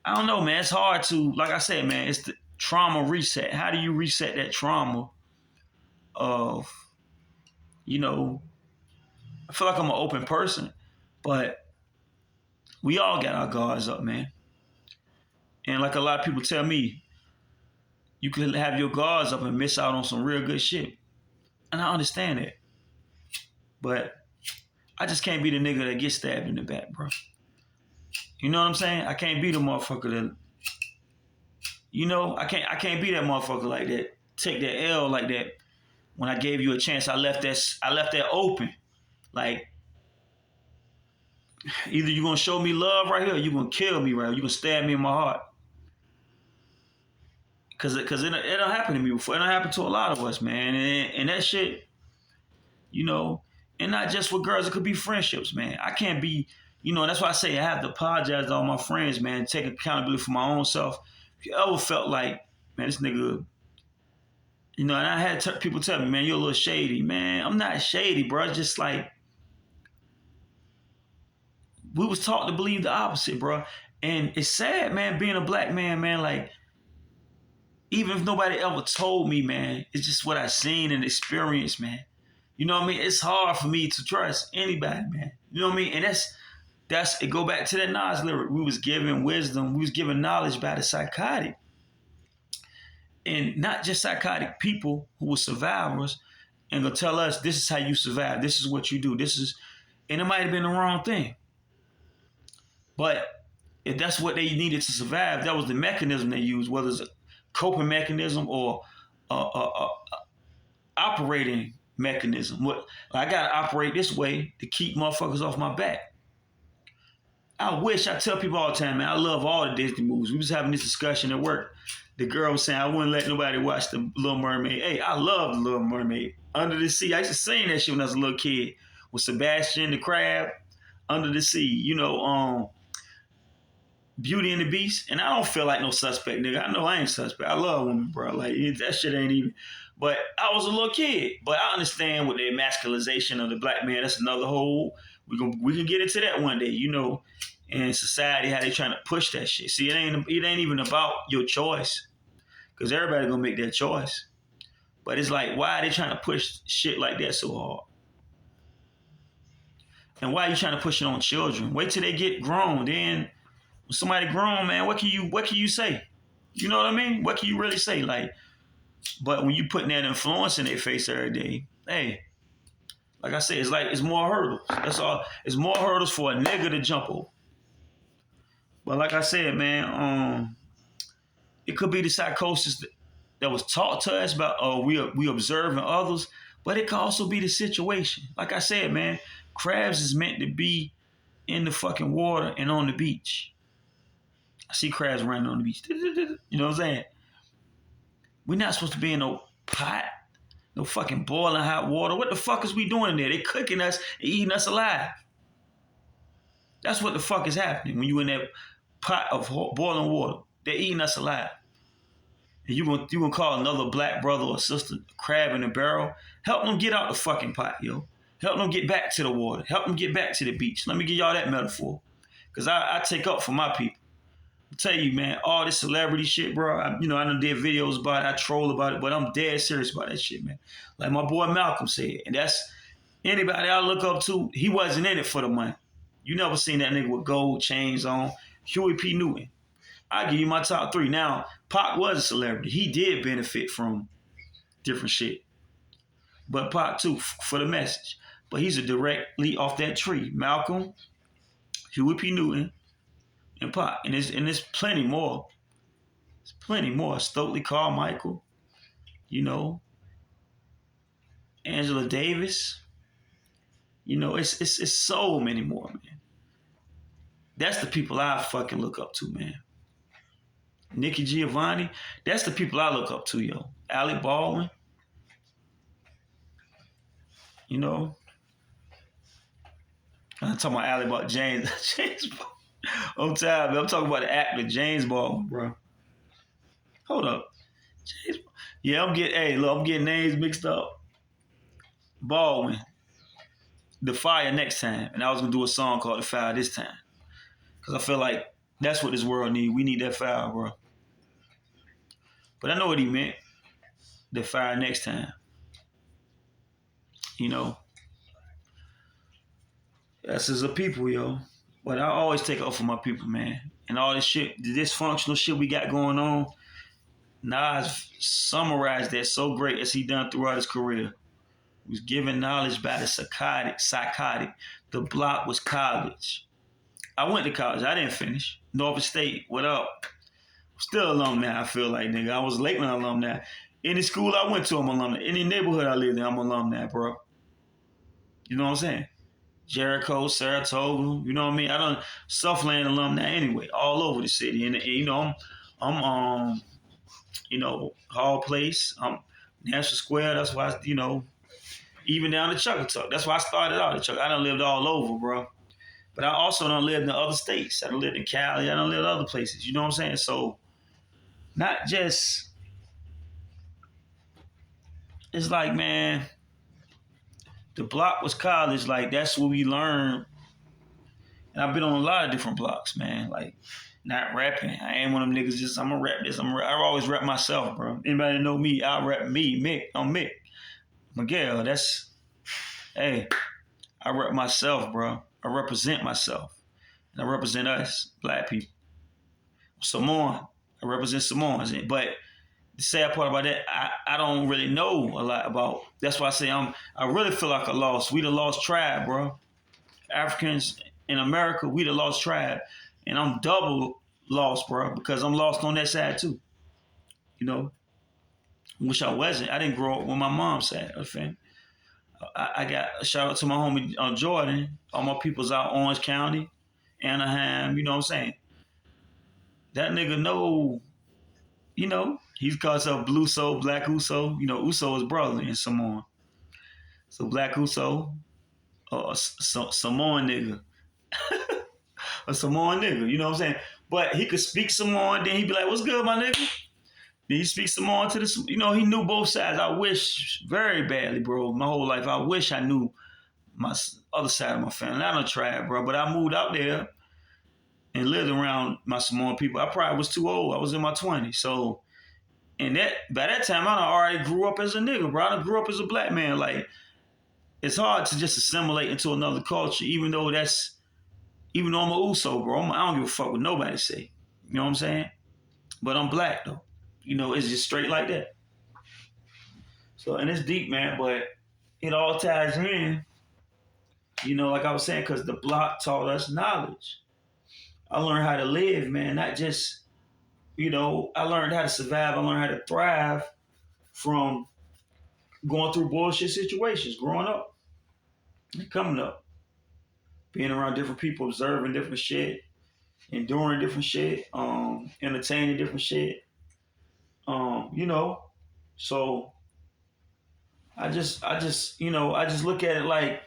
don't know, man. It's hard to, like I said, man, it's the trauma reset. How do you reset that trauma of, you know, I feel like I'm an open person, but we all got our guards up, man. And like a lot of people tell me, you can have your guards up and miss out on some real good shit. And I understand that. But I just can't be the nigga that gets stabbed in the back, bro. You know what I'm saying? I can't be the motherfucker that, you know, I can't be that motherfucker like that. Take that L like that. When I gave you a chance, I left that open. Like, either you're gonna show me love right here, or you're gonna kill me right here. You're gonna stab me in my heart. Cause it don't happen to me before. It don't happen to a lot of us, man. And that shit, you know, and not just with girls, it could be friendships, man. I can't be, you know, that's why I say I have to apologize to all my friends, man. Take accountability for my own self. If you ever felt like, man, this nigga, you know, and I had people tell me, man, you're a little shady. Man, I'm not shady, bro. It's just like, we was taught to believe the opposite, bro. And it's sad, man, being a black man, like, even if nobody ever told me, man, it's just what I seen and experienced, man. You know what I mean? It's hard for me to trust anybody, man. You know what I mean? And that's it. Go back to that Nas lyric. We was given wisdom. We was given knowledge by the psychotic, and not just psychotic people who were survivors, and gonna tell us this is how you survive. This is what you do. And it might have been the wrong thing, but if that's what they needed to survive, that was the mechanism they used, whether it's a coping mechanism or a operating mechanism. I gotta operate this way to keep motherfuckers off my back. I tell people all the time, man, I love all the Disney movies. We was having this discussion at work. The girl was saying, I wouldn't let nobody watch The Little Mermaid. Hey, I love The Little Mermaid. Under the Sea, I used to sing that shit when I was a little kid with Sebastian the Crab, Under the Sea, Beauty and the Beast. And I don't feel like no suspect, nigga. I know I ain't suspect. I love women, bro. Like, that shit ain't even. But I was a little kid. But I understand with the emasculization of the black man, that's another whole. We can get into that one day, in society, how they trying to push that shit. See, it ain't even about your choice, because everybody gonna make their choice. But it's like, why are they trying to push shit like that so hard? And why are you trying to push it on children? Wait till they get grown. Then when somebody grown, man, what can you say? You know what I mean? What can you really say? Like, but when you putting that influence in their face every day, hey, like I said, it's more hurdles. That's all. It's more hurdles for a nigga to jump over. But like I said, man, it could be the psychosis that was taught to us about we observing others, but it could also be the situation. Like I said, man, crabs is meant to be in the fucking water and on the beach. I see crabs running on the beach. You know what I'm saying? We're not supposed to be in no pot, no fucking boiling hot water. What the fuck is we doing in there? They cooking us and eating us alive. That's what the fuck is happening when you in that pot of boiling water. They're eating us alive. And you gonna call another black brother or sister crab in a barrel? Help them get out the fucking pot, yo. Help them get back to the water. Help them get back to the beach. Let me give y'all that metaphor. Because I take up for my people. I tell you, man, all this celebrity shit, bro. I done did videos about it. I troll about it. But I'm dead serious about that shit, man. Like my boy Malcolm said. And that's anybody I look up to, he wasn't in it for the money. You never seen that nigga with gold chains on. Huey P. Newton. I give you my top 3. Now, Pac was a celebrity. He did benefit from different shit. But Pac too, for the message. But he's directly off that tree. Malcolm, Huey P. Newton, and Pac. And there's plenty more. There's plenty more. Stokely Carmichael, Angela Davis. It's so many more, man. That's the people I fucking look up to, man. Nikki Giovanni, that's the people I look up to, yo. Alec Baldwin. I'm talking about Alec Baldwin. James I'm tired, man. I'm talking about the actor James Baldwin, bro. Hold up. Yeah, I'm getting names mixed up. Baldwin. The Fire next time. And I was going to do a song called The Fire this time. Because I feel like that's what this world needs. We need that fire, bro. But I know what he meant. The fire next time. That's as a people, yo. But I always take up for my people, man. And all this shit, the dysfunctional shit we got going on, Nas summarized that so great as he done throughout his career. He was given knowledge by the psychotic. The block was college. I went to college. I didn't finish. Norfolk State, what up? I'm still alumni, I feel like, nigga. I was Lakeland alumni. Any school I went to, I'm alumni. Any neighborhood I lived in, I'm alumni, bro. You know what I'm saying? Jericho, Saratoga, you know what I mean? I done Southland alumni anyway, all over the city. And I'm Hall Place, National Square. That's why, even down to Chuckatuck. That's why I started out at Chuck. I done lived all over, bro. But I also done lived in other states. I done lived in Cali. I done lived in other places. You know what I'm saying? So, not just, it's like, man, the block was college. Like, that's what we learned. And I've been on a lot of different blocks, man. Like, not rapping. I ain't one of them niggas just, I'm gonna rap this. I always rap myself, bro. Anybody know me, I'll rap me, Mick. I'm Mick. Miguel, hey, I rap myself, bro. I represent myself. And I represent us, black people. Samoan. I represent Samoans. But the sad part about that, I don't really know a lot about. That's why I say I really feel like we the lost tribe, bro. Africans in America, we the lost tribe. And I'm double lost, bro, because I'm lost on that side too. You know? Wish I wasn't. I didn't grow up with my mom's side of the family. I got a shout out to my homie Jordan. All my people's out Orange County, Anaheim, you know what I'm saying? That nigga know, you know, he's called himself Blue Soul, Black Uso. You know, Uso is brother in Samoan. So Black Uso, Samoan nigga. A Samoan nigga, you know what I'm saying? But he could speak Samoan, then he'd be like, what's good, my nigga? Then he speaks Samoan to the, you know, he knew both sides. I wish very badly, bro, my whole life. I wish I knew my other side of my family. I don't try, bro, but I moved out there and lived around my Samoan people. I probably was too old. I was in my 20s. So, and by that time, I already grew up as a nigga, bro. I grew up as a black man. Like, it's hard to just assimilate into another culture, even though I'm a Uso, bro. I don't give a fuck what nobody say. You know what I'm saying? But I'm black, though. You know, it's just straight like that. So, and it's deep, man, but it all ties in, you know, like I was saying, because the block taught us knowledge. I learned how to live, man, not just, you know, I learned how to survive. I learned how to thrive from going through bullshit situations, growing up and coming up, being around different people, observing different shit, enduring different shit, entertaining different shit. You know, so I just look at it like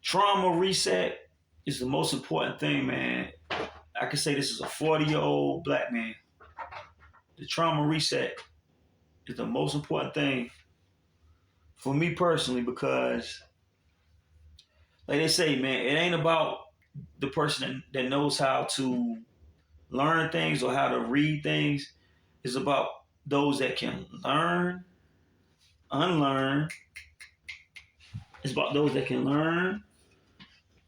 trauma reset is the most important thing, man. I can say this is a 40-year-old black man. The trauma reset is the most important thing for me personally, because like they say, man, it ain't about the person that knows how to learn things or how to read things. It's about those that can learn, unlearn. It's about those that can learn,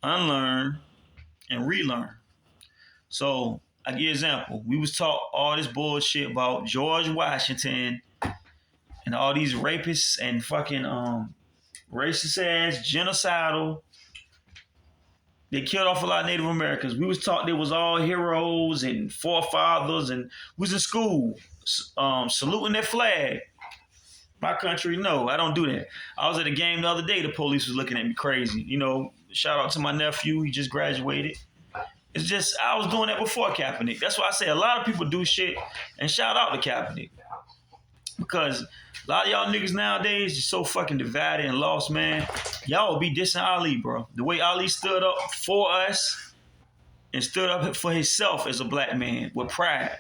unlearn, and relearn. So I give you an example. We was taught all this bullshit about George Washington and all these rapists and fucking racist ass, genocidal. They killed off a lot of Native Americans. We was taught they was all heroes and forefathers, and we was in school saluting their flag. My country, no, I don't do that. I was at a game the other day. The police was looking at me crazy. You know, shout out to my nephew. He just graduated. It's just, I was doing that before Kaepernick. That's why I say a lot of people do shit, and shout out to Kaepernick. Because a lot of y'all niggas nowadays are so fucking divided and lost, man. Y'all will be dissing Ali, bro. The way Ali stood up for us and stood up for himself as a black man with pride.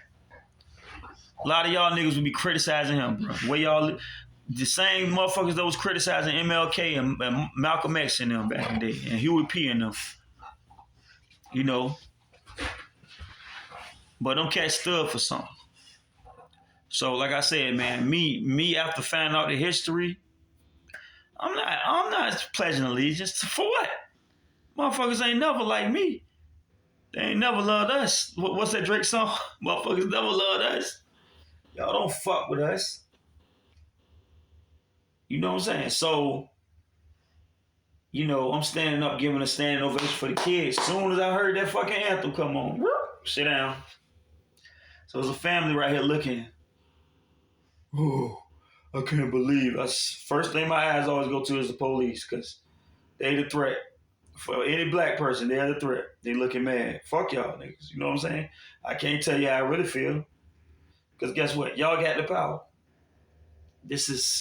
A lot of y'all niggas would be criticizing him, bro. The way y'all, the same motherfuckers that was criticizing MLK and Malcolm X and them back in the day, and Huey P and them. You know. But them cats stood for something. So, like I said, man, me after finding out the history, I'm not pledging allegiance for what? Motherfuckers ain't never like me. They ain't never loved us. What's that Drake song? Motherfuckers never loved us. Y'all don't fuck with us. You know what I'm saying? So, you know, I'm standing up, giving a standing ovation for the kids. As soon as I heard that fucking anthem come on, sit down. So there's a family right here looking. Oh, I can't believe. First thing my eyes always go to is the police, because they the threat. For any black person, they're the threat. They looking mad. Fuck y'all niggas. You know what I'm saying? I can't tell you how I really feel. Because guess what? Y'all got the power. This is